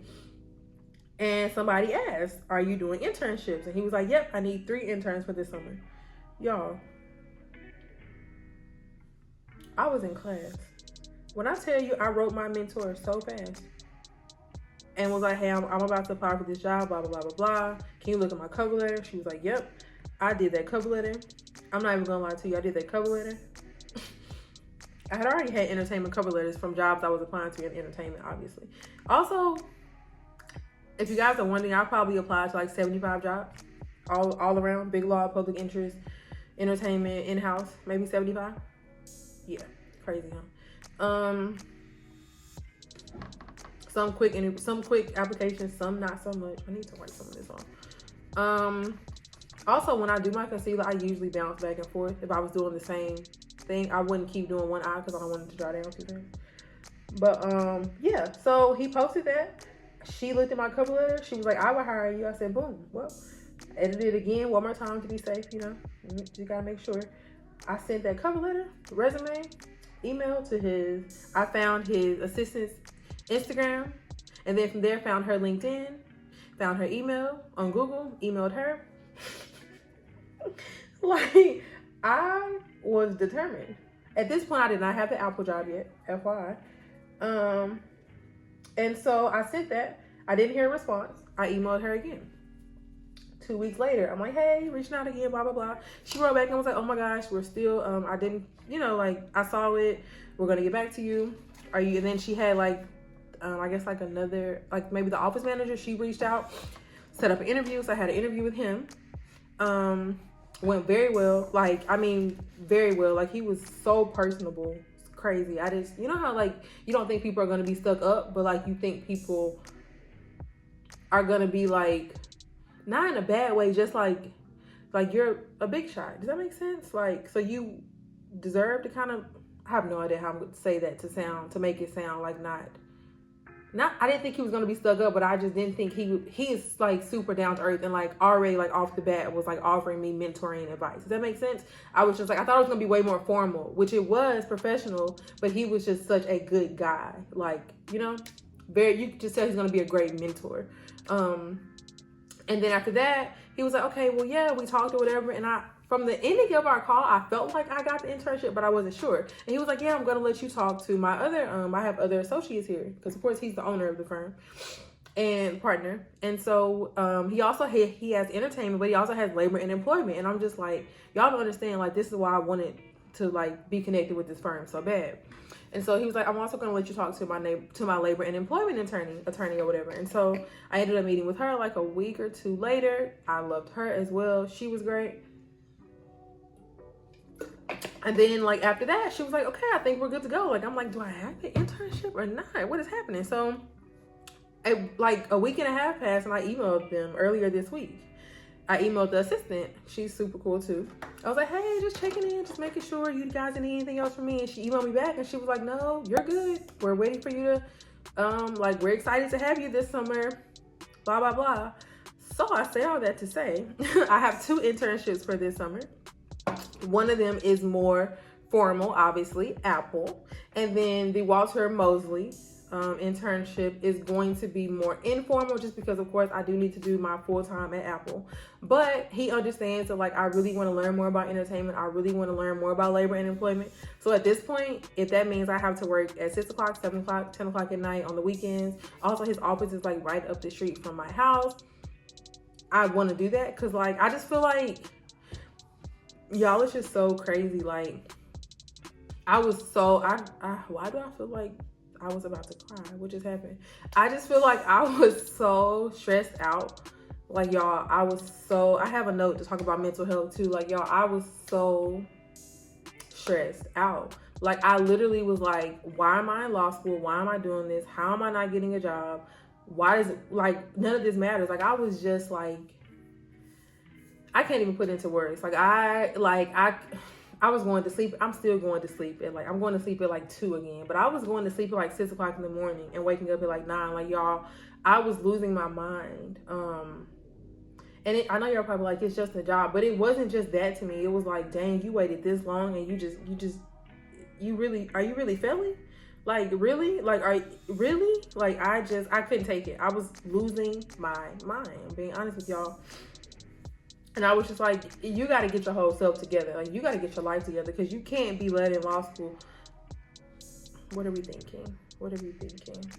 and somebody asked, "Are you doing internships?" And he was like, "Yep, I need 3 interns for this summer." Y'all, I was in class. When I tell you, I wrote my mentor so fast and was like, "Hey, I'm about to apply for this job, blah, blah, blah, blah, blah. Can you look at my cover letter?" She was like, "Yep, I did that cover letter." I'm not even gonna lie to you, I did that cover letter. I had already had entertainment cover letters from jobs I was applying to in entertainment, obviously. Also, if you guys are wondering, I probably applied to like 75 jobs all around, big law, public interest, entertainment, in-house, maybe 75. Yeah, crazy, huh? Some quick applications, some not so much. I need to write some of this off. Also, when I do my concealer, I usually bounce back and forth. If I was doing the same thing, I wouldn't keep doing one eye because I don't want it to dry down too fast. But yeah, so he posted that. She looked at my cover letter. She was like, "I would hire you." I said, boom. Well, edit it again one more time to be safe, you know. You gotta make sure. I sent that cover letter, resume, email to his. I found his assistant's Instagram, and then from there found her LinkedIn, found her email on Google, emailed her. Like, I was determined. At this point, I did not have the Apple job yet, FYI. And so I sent that. I didn't hear a response. I emailed her again. 2 weeks later, I'm like, "Hey, reaching out again, blah, blah, blah." She wrote back and was like, "Oh my gosh, we're still, I didn't, you know, like, I saw it. We're going to get back to you. Are you?" And then she had like, I guess like another, like maybe the office manager, she reached out, set up an interview. So I had an interview with him. Went very well. Like, I mean, very well. Like, he was so personable. It's crazy. I just, you know how like, you don't think people are going to be stuck up, but like you think people are going to be like, not in a bad way, just like you're a big shot. Does that make sense? Like, so you deserve to kind of, I have no idea how I'm going to say that to make it sound like not, I didn't think he was going to be stuck up, but I just didn't think he is like super down to earth and like already like off the bat was like offering me mentoring advice. Does that make sense? I was just like, I thought it was going to be way more formal, which it was professional, but he was just such a good guy. Like, you know, you could just tell he's going to be a great mentor. And then after that, he was like, "Okay, well, yeah, we talked or whatever." And from the ending of our call, I felt like I got the internship, but I wasn't sure. And he was like, "Yeah, I'm going to let you talk to my other, I have other associates here." Because, of course, he's the owner of the firm and partner. And so he also, he has entertainment, but he also has labor and employment. And I'm just like, y'all don't understand. Like, this is why I wanted to, like, be connected with this firm so bad. And so he was like, "I'm also going to let you talk to my labor and employment attorney or whatever." And so I ended up meeting with her like a week or two later. I loved her as well. She was great. And then like after that, she was like, "Okay, I think we're good to go." Like, I'm like, do I have the internship or not? What is happening? So like a week and a half passed, and I emailed them earlier this week. I emailed the assistant. She's super cool too. I was like, "Hey, just checking in, just making sure you guys need anything else from me." And she emailed me back and she was like, "No, you're good. We're waiting for you to, like, we're excited to have you this summer, blah, blah, blah." So I say all that to say, I have 2 internships for this summer. One of them is more formal, obviously, Apple. And then the Walter Mosley internship is going to be more informal, just because of course I do need to do my full-time at Apple. But he understands that like I really want to learn more about entertainment. I really want to learn more about labor and employment. So at this point, if that means I have to work at 6 o'clock, 7 o'clock, 10 o'clock at night on the weekends, also his office is like right up the street from my house, I want to do that. Because like I just feel like, y'all, it's just so crazy. Like I was so why do I feel like I was about to cry? What just happened? I just feel like I was so stressed out. Like, y'all, I have a note to talk about mental health too. Like, y'all, I was so stressed out. Like, I literally was like, why am I in law school? Why am I doing this? How am I not getting a job? Why does it, like, none of this matters. Like, I was just like, I can't even put into words. Like, I was going to sleep. I'm still going to sleep at like, I'm going to sleep at like 2 again. But I was going to sleep at like 6 o'clock in the morning and waking up at like 9. Like, y'all, I was losing my mind. And I know y'all probably like, it's just a job. But it wasn't just that to me. It was like, dang, you waited this long and you really, are you really failing? Like, really? Like, really? Like, I couldn't take it. I was losing my mind. I'm being honest with y'all. And I was just like, you got to get your whole self together. Like, you got to get your life together because you can't be led in law school. What are we thinking? What are we thinking?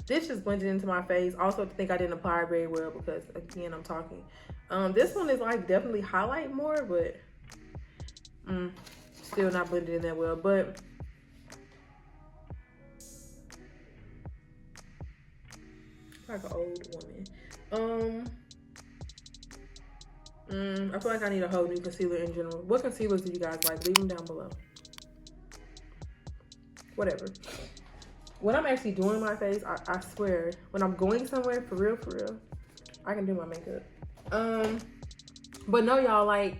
This just blended into my face. Also, I think I didn't apply it very well because, again, I'm talking. This one is like definitely highlight more, but still not blended in that well. But like an old woman. I feel like I need a whole new concealer in general. What concealers do you guys like? Leave them down below. Whatever. When I'm actually doing my face, I swear, when I'm going somewhere, for real, I can do my makeup. But no, y'all, like,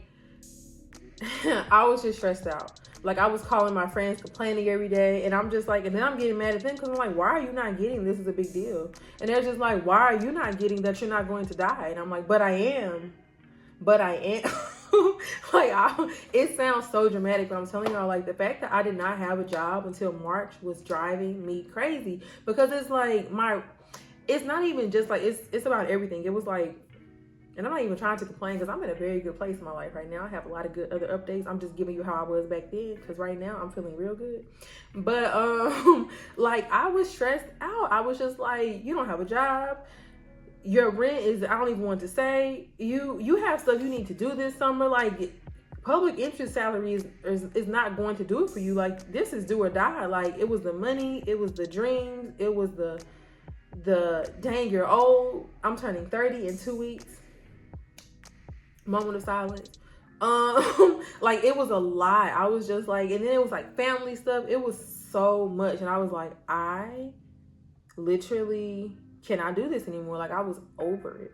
I was just stressed out. Like, I was calling my friends, complaining every day, and I'm just like, and then I'm getting mad at them because I'm like, why are you not getting this? Is a big deal. And they're just like, why are you not getting that you're not going to die? And I'm like, but I am. Like, it sounds so dramatic, but I'm telling y'all, like, the fact that I did not have a job until March was driving me crazy because it's like it's not even just like, it's about everything. It was like, and I'm not even trying to complain because I'm in a very good place in my life right now. I have a lot of good other updates. I'm just giving you how I was back then because right now I'm feeling real good. But like, I was stressed out. I was just like, you don't have a job. Your rent is, I don't even want to say, you have stuff you need to do this summer. Like, public interest salary is not going to do it for you. Like, this is do or die. Like, it was the money, it was the dreams, it was the dang, you're old. I'm turning 30 in 2 weeks. Moment of silence. Like, it was a lot. I was just like, and then it was like family stuff. It was so much. And I was like, I literally cannot do this anymore. Like, I was over it.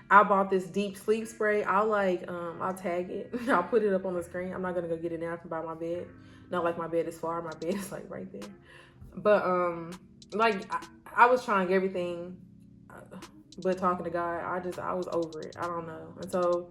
I bought this deep sleep spray. I'll tag it. I'll put it up on the screen. I'm not gonna go get it now from by my bed. Not like my bed is far. My bed is like right there. But like, I was trying everything, but talking to God, I was over it. I don't know. And so,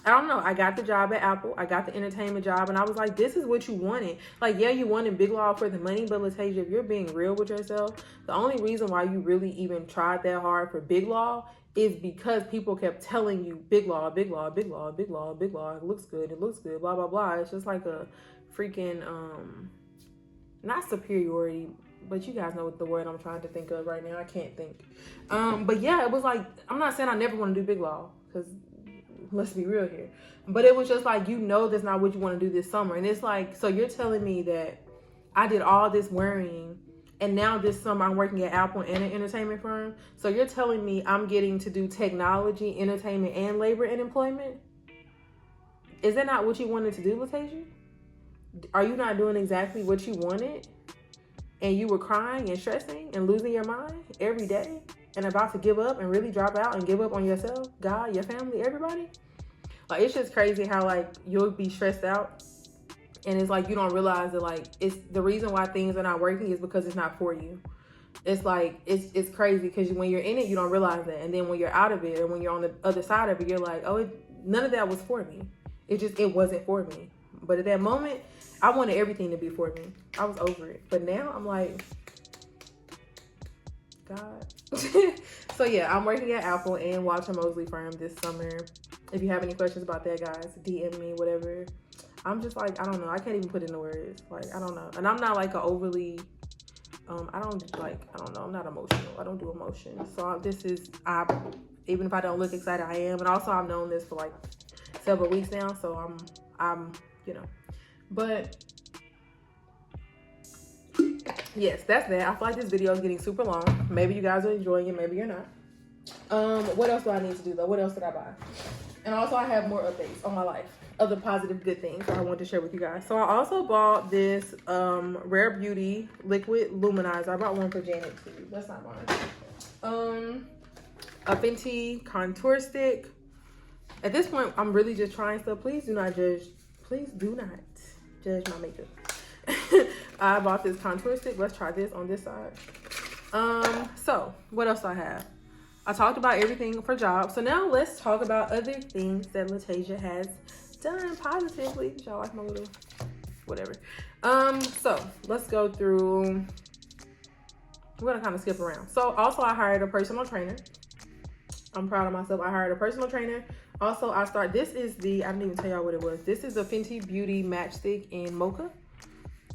I don't know. I got the job at Apple. I got the entertainment job. And I was like, this is what you wanted. Like, yeah, you wanted big law for the money. But Lataysia, if you're being real with yourself, the only reason why you really even tried that hard for big law is because people kept telling you big law, big law, big law, big law, big law. It looks good. It looks good. Blah, blah, blah. It's just like a freaking, not superiority, but you guys know what the word I'm trying to think of right now. I can't think. But yeah, it was like, I'm not saying I never want to do big law because let's be real here. But it was just like, you know, that's not what you want to do this summer. And it's like, so you're telling me that I did all this worrying and now this summer I'm working at Apple and an entertainment firm. So you're telling me I'm getting to do technology, entertainment, and labor and employment? Is that not what you wanted to do, Lataysia? Are you not doing exactly what you wanted? And you were crying and stressing and losing your mind every day and about to give up and really drop out and give up on yourself, God, your family, everybody? Like, it's just crazy how, like, you'll be stressed out and it's like you don't realize that, like, it's the reason why things are not working is because it's not for you. It's like, it's crazy because when you're in it, you don't realize that. And then when you're out of it or when you're on the other side of it, you're like, oh, none of that was for me. It wasn't for me. But at that moment, I wanted everything to be for me. I was over it. But now I'm like, God. So yeah, I'm working at Apple and Walter Mosley firm this summer. If you have any questions about that, guys, DM me, whatever. I'm just like, I don't know. I can't even put into words. Like, I don't know. And I'm not like a overly, I don't know. I'm not emotional. I don't do emotions. So even if I don't look excited, I am. And also I've known this for like several weeks now. So I'm, you know, but yes, that's that. I feel like this video is getting super long. Maybe you guys are enjoying it. Maybe you're not. What else do I need to do though? What else did I buy? And also I have more updates on my life, other positive good things that I wanted to share with you guys. So I also bought this Rare Beauty liquid luminizer. I bought one for Janet too. That's not mine. A Fenty contour stick. At this point, I'm really just trying stuff. Please do not judge. Please do not judge my makeup. I bought this contour stick. Let's try this on this side. So what else do I have? I talked about everything for jobs. So now let's talk about other things that Lataysia has done positively. Y'all like my little whatever. So let's go through. We're gonna kind of skip around. So also I hired a personal trainer. I'm proud of myself. I hired a personal trainer. Also, this is the, I didn't even tell y'all what it was. This is the Fenty Beauty Matchstick in Mocha.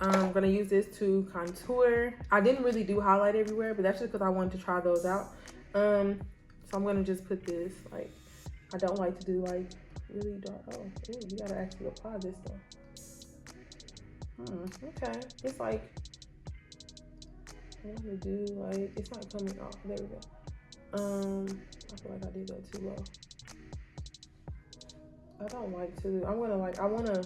I'm gonna use this to contour. I didn't really do highlight everywhere, but that's just because I wanted to try those out. So I'm gonna just put this, like, I don't like to do like really dark. Oh, ooh, you gotta actually apply this though. Okay. It's like, I want to do like, it's not coming off. There we go. I feel like I did that too low. I don't like to, I want to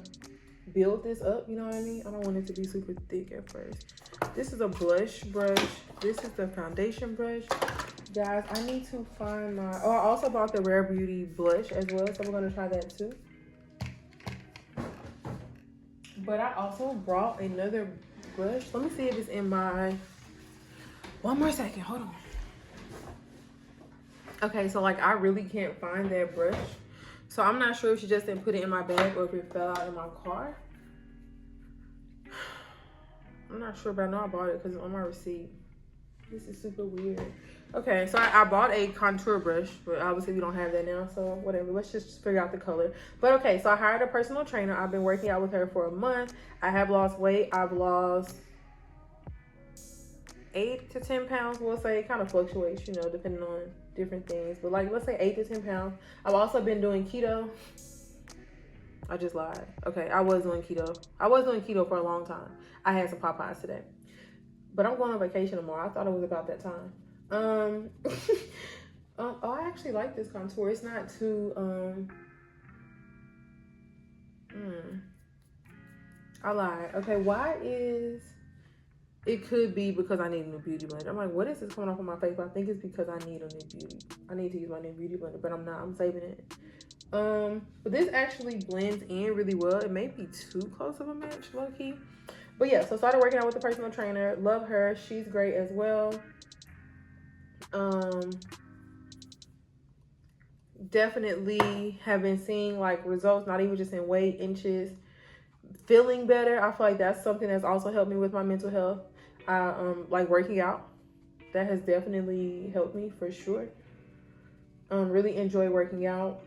build this up, you know what I mean? I don't want it to be super thick at first. This is a blush brush. This is the foundation brush. Guys, I need to find my, oh, I also bought the Rare Beauty blush as well, so we're going to try that too. But I also brought another brush. Let me see if it's in my, one more second, hold on. Okay, so like I really can't find that brush. So I'm not sure if she just didn't put it in my bag or if it fell out in my car. I'm not sure, but I know I bought it because it's on my receipt. This is super weird. Okay, so I bought a contour brush, but obviously we don't have that now, so whatever. Let's just figure out the color. But okay, so I hired a personal trainer. I've been working out with her for a month. I have lost weight. I've lost 8 to 10 pounds, we'll say. It kind of fluctuates, you know, depending on different things. But like, let's say 8 to 10 pounds. I've also been doing keto. I just lied. Okay, I was doing keto. I was doing keto for a long time. I had some Popeyes today. But I'm going on vacation tomorrow. I thought it was about that time. Oh, I actually like this contour. It's not too, I lied. Okay, why is, it could be because I need a new beauty blender. I'm like, what is this coming off of my face? But I think it's because I need a new beauty. I need to use my new beauty blender, but I'm not. I'm saving it. But this actually blends in really well. It may be too close of a match, low key. But yeah, so started working out with a personal trainer. Love her. She's great as well. Definitely have been seeing like results, not even just in weight, inches, feeling better. I feel like that's something that's also helped me with my mental health. Like working out, that has definitely helped me for sure. Really enjoy working out.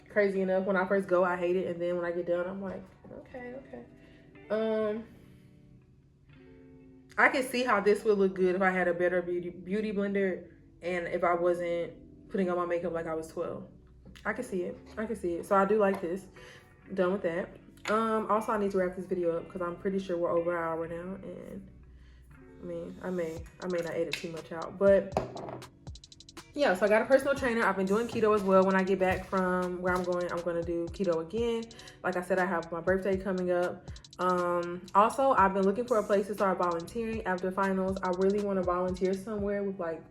Crazy enough, when I first go, I hate it, and then when I get done, I'm like, okay. I can see how this would look good if I had a better beauty blender and if I wasn't putting on my makeup like I was 12. I can see it. I can see it. So I do like this. Done with that. Also, I need to wrap this video up because I'm pretty sure we're over an hour now, and I mean, I may not edit too much out, but yeah. So I got a personal trainer. I've been doing keto as well. When I get back from where I'm going to do keto again. Like I said, I have my birthday coming up. Also, I've been looking for a place to start volunteering after finals. I really want to volunteer somewhere with like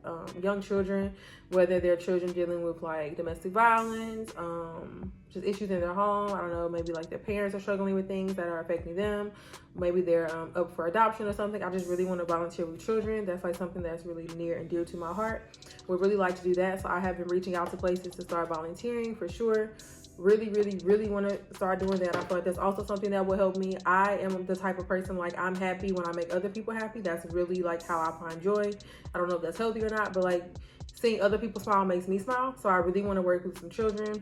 young children, whether they're children dealing with like domestic violence, just issues in their home. I don't know, maybe like their parents are struggling with things that are affecting them. Maybe they're up for adoption or something. I just really want to volunteer with children. That's like something that's really near and dear to my heart. Would really like to do that. So I have been reaching out to places to start volunteering for sure. Really want to start doing that. I feel like that's also something that will help me. I am the type of person, like, I'm happy when I make other people happy. That's really like how I find joy. I don't know if that's healthy or not, but like seeing other people smile makes me smile. So I really want to work with some children.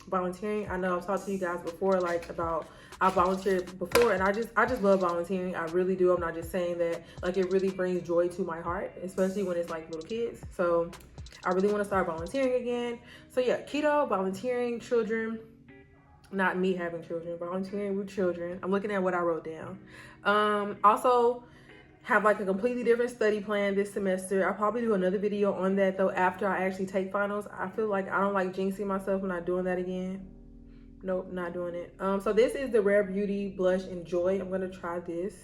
Volunteering, I know I've talked to you guys before, like about I volunteered before, and I just love volunteering. I really do. I'm not just saying that. Like, it really brings joy to my heart, especially when it's like little kids. So I really want to start volunteering again. So yeah, keto, volunteering, children, not me having children, volunteering with children. I'm looking at what I wrote down. Also have like a completely different study plan this semester. I'll probably do another video on that though after I actually take finals. I feel like I don't like jinxing myself. I'm not doing that again. Nope, not doing it. So this is the Rare Beauty Blush Enjoy. I'm gonna try this.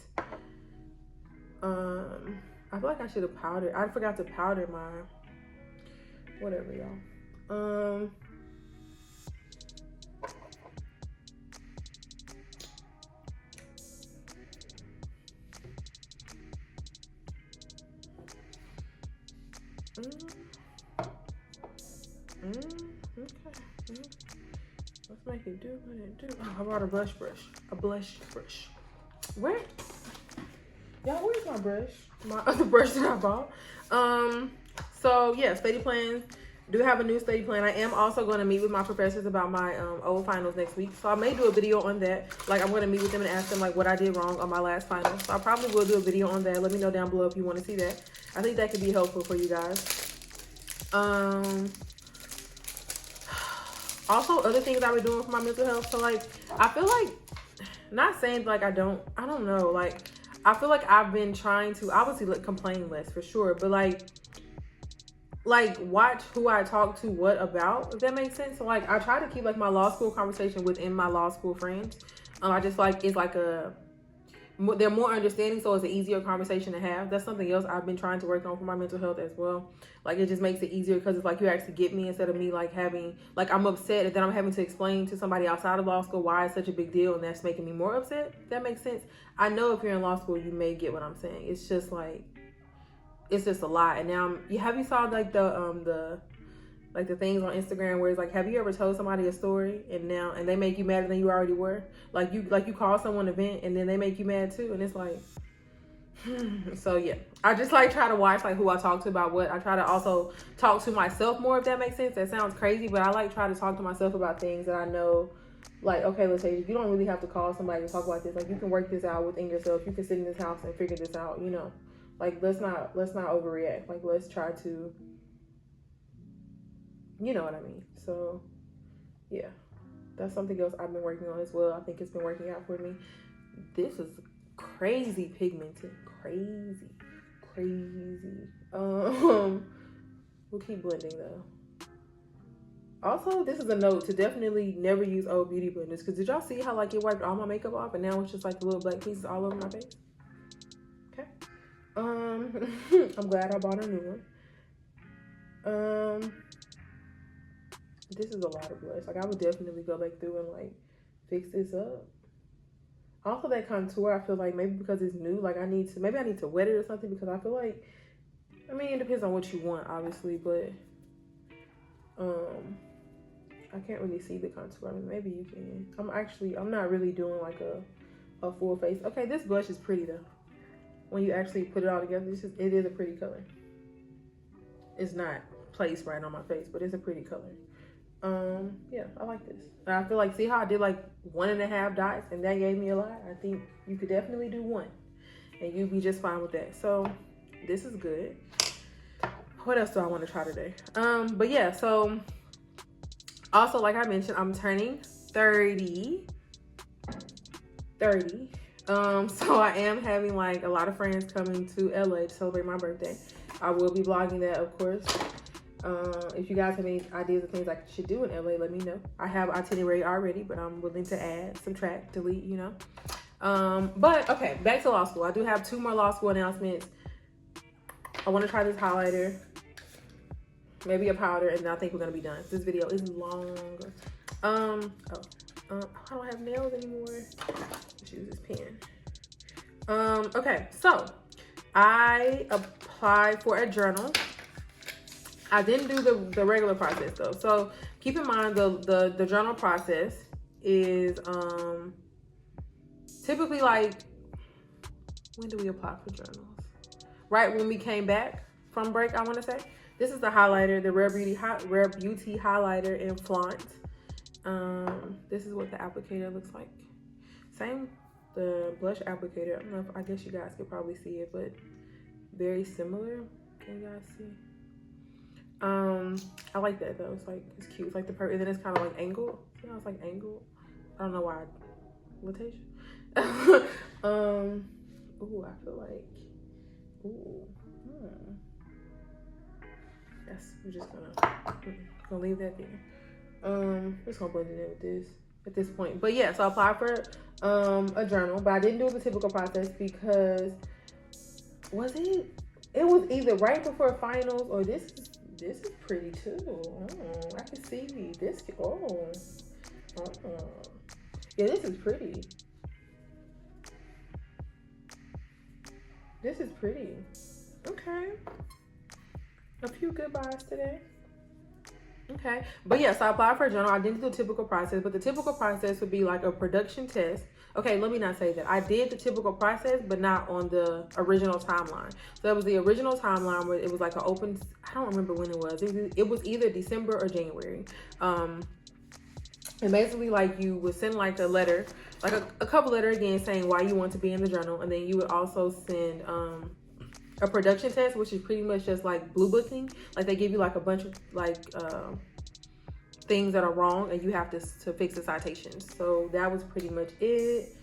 I feel like I should have powdered. I forgot to powder my whatever, y'all. Okay. Let's make it do what it do. Oh, I brought a blush brush. A blush brush. Where? Y'all, where's my brush? My other brush that I bought. So yeah, study plans. Do have a new study plan. I am also going to meet with my professors about my old finals next week. So I may do a video on that. Like I'm going to meet with them and ask them like what I did wrong on my last final. So I probably will do a video on that. Let me know down below if you want to see that. I think that could be helpful for you guys. Also other things I've been doing for my mental health. So like I feel like, not saying like I don't know, like I feel like I've been trying to obviously like complain less for sure, but like watch who I talk to what about, if that makes sense. So like I try to keep like my law school conversation within my law school friends. I just like, it's like they're more understanding, so it's an easier conversation to have. That's something else I've been trying to work on for my mental health as well. Like it just makes it easier because it's like you actually get me instead of me like having, like I'm upset and then I'm having to explain to somebody outside of law school why it's such a big deal, and that's making me more upset. If that makes sense. I know if you're in law school you may get what I'm saying. It's just like, it's just a lot. And now have you saw like the things on Instagram where it's like, have you ever told somebody a story and they make you madder than you already were? Like you call someone an event and then they make you mad too, and it's like so yeah, I just like try to watch like who I talk to about what. I try to also talk to myself more, if that makes sense. That sounds crazy, but I like try to talk to myself about things that I know, like, okay, Lataysia, you don't really have to call somebody to talk about this. Like you can work this out within yourself. You can sit in this house and figure this out, you know. Like let's not overreact. Like let's try to, you know what I mean. So yeah, that's something else I've been working on as well. I think it's been working out for me. This is crazy pigmented, crazy. We'll keep blending though. Also, this is a note to definitely never use old beauty blenders, because did y'all see how like it wiped all my makeup off and now it's just like the little black pieces all over my face? Okay. I'm glad I bought a new one. This is a lot of blush. Like I would definitely go back through and like fix this up. Also that contour, I feel like maybe because it's new, like maybe I need to wet it or something, because I feel like, I mean, it depends on what you want obviously, but I can't really see the contour. I mean, maybe you can. I'm not really doing like a full face. Okay, this blush is pretty though. When you actually put it all together, it is a pretty color. It's not placed right on my face, but it's a pretty color. Yeah, I like this. And I feel like, see how I did like 1.5 dots and that gave me a lot? I think you could definitely do 1 and you'd be just fine with that. So this is good. What else do I want to try today? But yeah, so also like I mentioned, I'm turning 30. So I am having like a lot of friends coming to LA to celebrate my birthday. I will be vlogging that, of course. If you guys have any ideas of things I should do in LA, let me know. I have itinerary already, but I'm willing to add, subtract, delete, you know. But okay, back to law school. I do have 2 more law school announcements. I want to try this highlighter, maybe a powder, and then I think we're gonna be done. This video is long. I don't have nails anymore. Let's use this pen. Okay, so I applied for a journal. I didn't do the regular process though. So keep in mind the journal process is typically like, when do we apply for journals? Right when we came back from break, I want to say. This is the highlighter, the Rare Beauty highlighter in Flaunt. This is what the applicator looks like. Same the blush applicator. I don't know if, I guess you guys could probably see it, but very similar. Can you guys see? I like that though. It's like, it's cute. It's like the perfect, and then it's kind of like angled. You know, it's like angled. I don't know why. Lataysia. Ooh, I feel like Ooh. Yes, we're just gonna leave that there. Just gonna blend it in with this at this point. But yeah, so I applied for a journal, but I didn't do the typical process because it was either right before finals or this is pretty too. I can see this. Yeah, this is pretty. This is pretty. Okay. A few good buys today. Okay. But yes, I applied for a journal. I didn't do the typical process, but the typical process would be like a production test. Okay, let me not say that. I did the typical process, but not on the original timeline. So that was the original timeline where it was like an open, I don't remember when it was. It was either December or January. And basically like you would send like a letter, like a cover letter again saying why you want to be in the journal. And then you would also send a production test, which is pretty much just like blue booking. Like they give you like a bunch of like things that are wrong and you have to fix the citations. So that was pretty much it.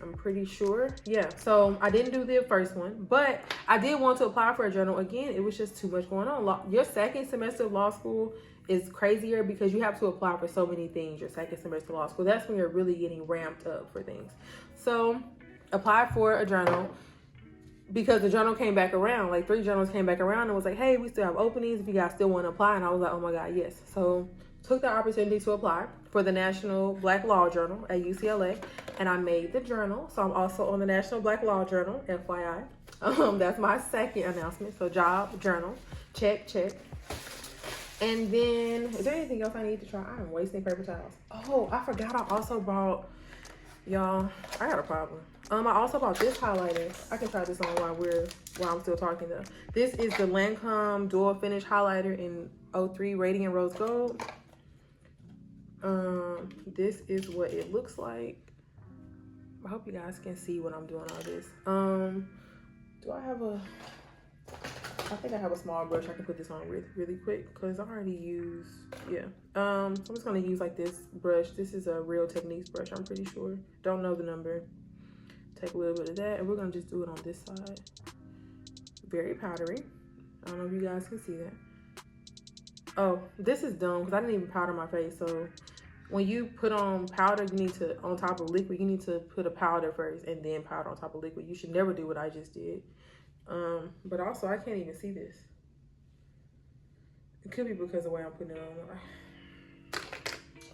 I'm pretty sure. Yeah, so I didn't do the first one, but I did want to apply for a journal. Again, it was just too much going on. Your second semester of law school is crazier because you have to apply for so many things your second semester of law school. That's when you're really getting ramped up for things. So applied for a journal because the journal came back around. Like 3 journals came back around and was like, hey, we still have openings if you guys still want to apply. And I was like, oh my God, yes. So took the opportunity to apply for the National Black Law Journal at UCLA, and I made the journal. So I'm also on the National Black Law Journal, FYI. That's my second announcement. So job, journal, check. And then, is there anything else I need to try? I'm wasting paper towels. Oh, I forgot I also bought, y'all, I got a problem. I also bought this highlighter. I can try this on while I'm still talking though. This is the Lancome Dual Finish Highlighter in 03 Radiant Rose Gold. This is what it looks like. I hope you guys can see when I'm doing all this. Do I have I think I have a small brush I can put this on really quick because I already used, yeah. I'm just gonna use like this brush. This is a Real Techniques brush, I'm pretty sure. Don't know the number. Take a little bit of that and we're gonna just do it on this side. Very powdery. I don't know if you guys can see that. Oh, this is dumb because I didn't even powder my face. So when you put on powder, you need to, on top of liquid, you need to put a powder first and then powder on top of liquid. You should never do what I just did. But also I can't even see this. It could be because of the way I'm putting it on.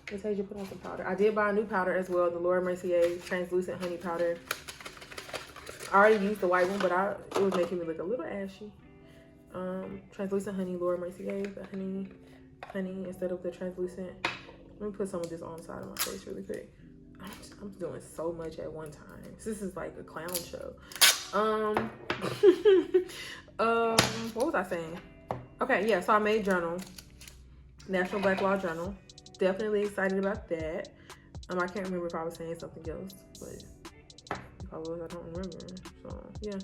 Lataysia, put on some powder. I did buy a new powder as well, the Laura Mercier Translucent Honey Powder. I already used the white one, but it was making me look a little ashy. Translucent Honey, Laura Mercier, the honey instead of the translucent. Let me put some of this on the side of my face really quick. I'm doing so much at one time. This is like a clown show. What was I saying? Okay, yeah, so I made journal. National Black Law Journal. Definitely excited about that. I can't remember if I was saying something else, but if I was, I don't remember. So yeah.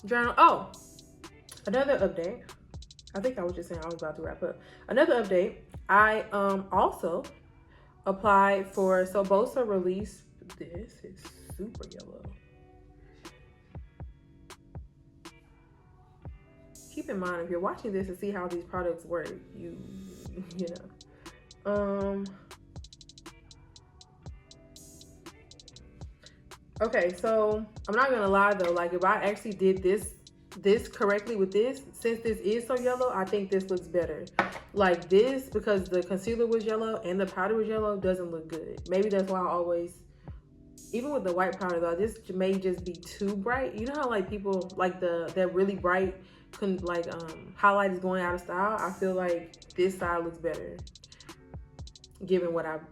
Journal. Oh, another update. I think I was just saying I was about to wrap up. Another update. I also applied for, so Bosa released, this is super yellow. Keep in mind, if you're watching this and see how these products work, you know. Okay, so I'm not gonna lie though, like if I actually did this correctly with this, since this is so yellow, I think this looks better. Like this, because the concealer was yellow and the powder was yellow, doesn't look good. Maybe that's why I always, even with the white powder though, this may just be too bright. You know how like people like that really bright highlight is going out of style? I feel like this side looks better. Given what I've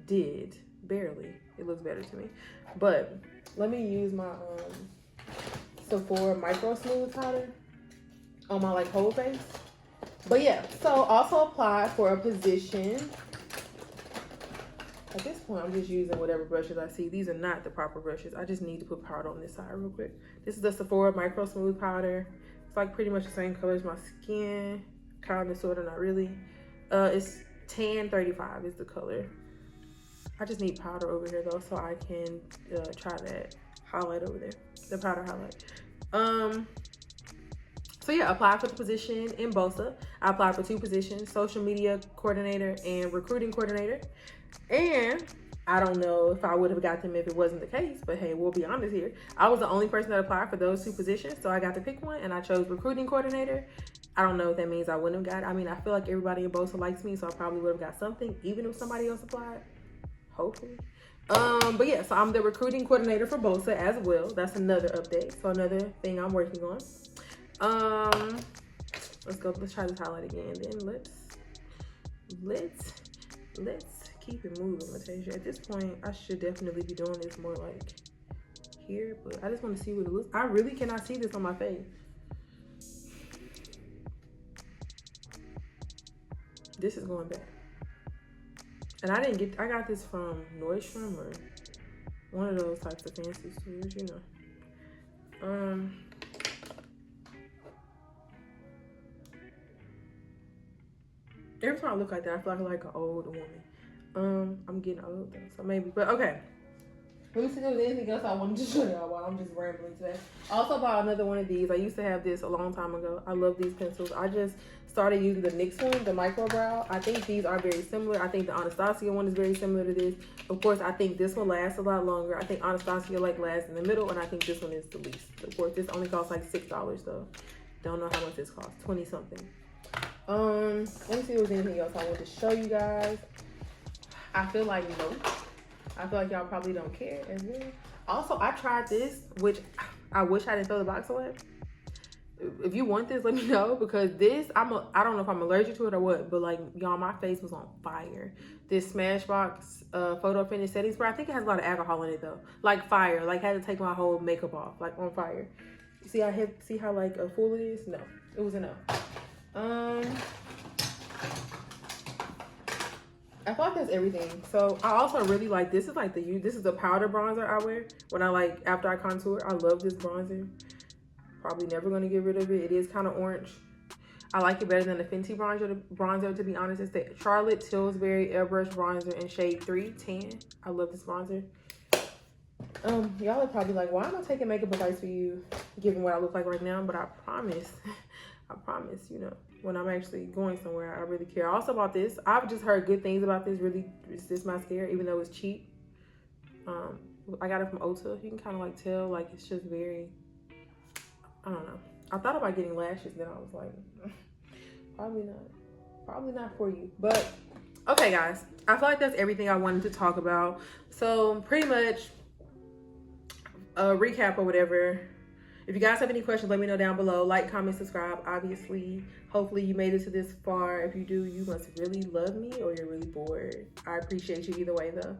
did, barely, it looks better to me. But let me use my Sephora microsmooth powder on my like whole face. But yeah, so also apply for a position. At this point, I'm just using whatever brushes I see. These are not the proper brushes. I just need to put powder on this side real quick. This is the Sephora Micro Smooth Powder. It's like pretty much the same color as my skin. Kind of, sort of, not really. It's tan 35 is the color. I just need powder over here though, so I can try that highlight over there, the powder highlight. So yeah, applied for the position in Bosa. I applied for 2 positions, social media coordinator and recruiting coordinator. And I don't know if I would have got them if it wasn't the case, but hey, we'll be honest here. I was the only person that applied for those 2 positions, so I got to pick one, and I chose recruiting coordinator. I don't know if that means I wouldn't have got it. I mean, I feel like everybody in Bosa likes me, so I probably would have got something, even if somebody else applied. Hopefully. But yeah, so I'm the recruiting coordinator for Bosa as well. That's another update. So another thing I'm working on. Let's try this highlight again. Then let's keep it moving, Lataysia. At this point, I should definitely be doing this more like here, but I just want to see what it looks. I really cannot see this on my face. This is going bad. And I got this from Nordstrom or one of those types of fancy stores, you know. Every time I look like that, I feel like an old woman. I'm getting old though, so maybe, but okay. Let me see if there's anything else I wanted to show y'all while I'm just rambling today. I also bought another one of these. I used to have this a long time ago. I love these pencils. I just started using the NYX one, the Microbrow. I think these are very similar. I think the Anastasia one is very similar to this. Of course, I think this one lasts a lot longer. I think Anastasia like lasts in the middle, and I think this one is the least. Of course, this only costs like $6 though. Don't know how much this costs, 20 something. Let me see if there's anything else I want to show you guys. I feel like no. I feel like y'all probably don't care as well. Also, I tried this, which I wish I didn't throw the box away. If you want this, let me know, because this, I don't know if I'm allergic to it or what, but like, y'all, my face was on fire. This Smashbox Photo Finish Setting Spray, I think it has a lot of alcohol in it though. Like fire, like had to take my whole makeup off, like on fire. See, see how like full it is? No, it was a no. I feel like that's everything. So I also really like this. Is like this is the powder bronzer I wear when I like after I contour. I love this bronzer. Probably never gonna get rid of it. It is kind of orange. I like it better than the Fenty bronzer to be honest. It's the Charlotte Tillsbury Airbrush Bronzer in shade 310. I love this bronzer. Y'all are probably like, why am I taking makeup advice for you given what I look like right now? But I promise, you know, when I'm actually going somewhere, I really care. Also about this, I've just heard good things about this. Really, it's this mascara, even though it's cheap. I got it from Ulta. You can kind of like tell, like it's just very, I don't know. I thought about getting lashes, then I was like, probably not for you. But okay, guys, I feel like that's everything I wanted to talk about. So pretty much a recap or whatever. If you guys have any questions, let me know down below. Like, comment, subscribe. Obviously, hopefully you made it to this far. If you do, you must really love me or you're really bored. I appreciate you either way though.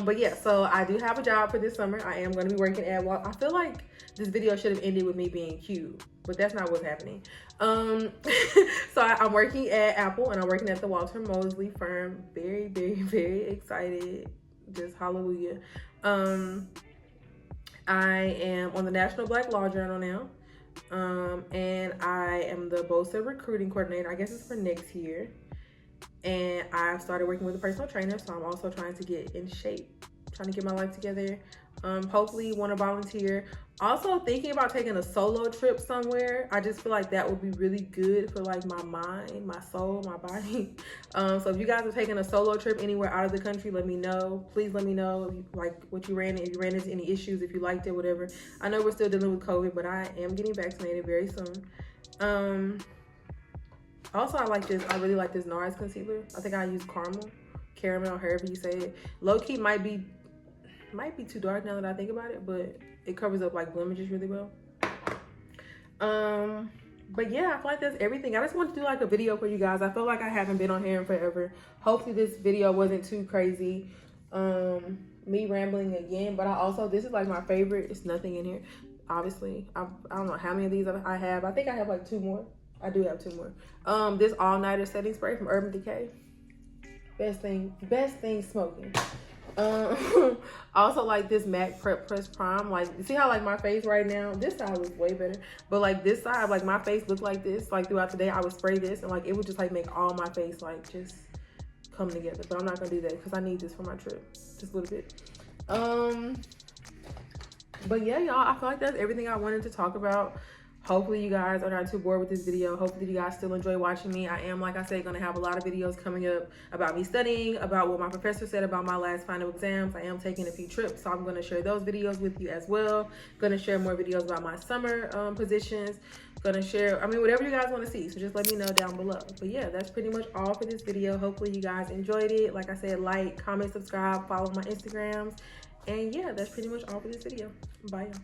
But yeah, so I do have a job for this summer. I am going to be working at, well, I feel like this video should have ended with me being cute, but that's not what's happening. So I'm working at Apple and I'm working at the Walter Mosley firm. Very, very, very excited. Just hallelujah. I am on the National Black Law Journal now. And I am the BOSA recruiting coordinator. I guess it's for next year. And I've started working with a personal trainer, so I'm also trying to get in shape, trying to get my life together. Hopefully want to volunteer. Also thinking about taking a solo trip somewhere. I just feel like that would be really good for like my mind, my soul, my body. So if you guys are taking a solo trip anywhere out of the country, let me know. Please let me know if you, like what you ran, if you ran into any issues, if you liked it, whatever. I know we're still dealing with COVID, but I am getting vaccinated very soon. Also, I really like this Nars concealer. I think I use caramel, however you say it. Low key might be too dark now that I think about it, but it covers up like blemishes really well. But yeah, I feel like that's everything. I just wanted to do like a video for you guys. I feel like I haven't been on here in forever. Hopefully this video wasn't too crazy. Me rambling again, but this is like my favorite. It's nothing in here, obviously. I don't know how many of these I have. I think I have like 2 more. I do have 2 more. This all-nighter setting spray from Urban Decay. Best thing smoking. Also like this MAC Prep Press Prime. Like, you see how like my face right now, this side looks way better, but like this side, like my face looked like this, like throughout the day I would spray this and like it would just like make all my face like just come together. But I'm not gonna do that because I need this for my trip, just a little bit. But yeah, y'all, I feel like that's everything I wanted to talk about. Hopefully you guys are not too bored with this video. Hopefully you guys still enjoy watching me. I am, like I said, gonna have a lot of videos coming up about me studying, about what my professor said about my last final exams. I am taking a few trips, so I'm gonna share those videos with you as well. Gonna share more videos about my summer positions. Gonna share, I mean, whatever you guys wanna see, so just let me know down below. But yeah, that's pretty much all for this video. Hopefully you guys enjoyed it. Like I said, like, comment, subscribe, follow my Instagrams. And yeah, that's pretty much all for this video. Bye, y'all.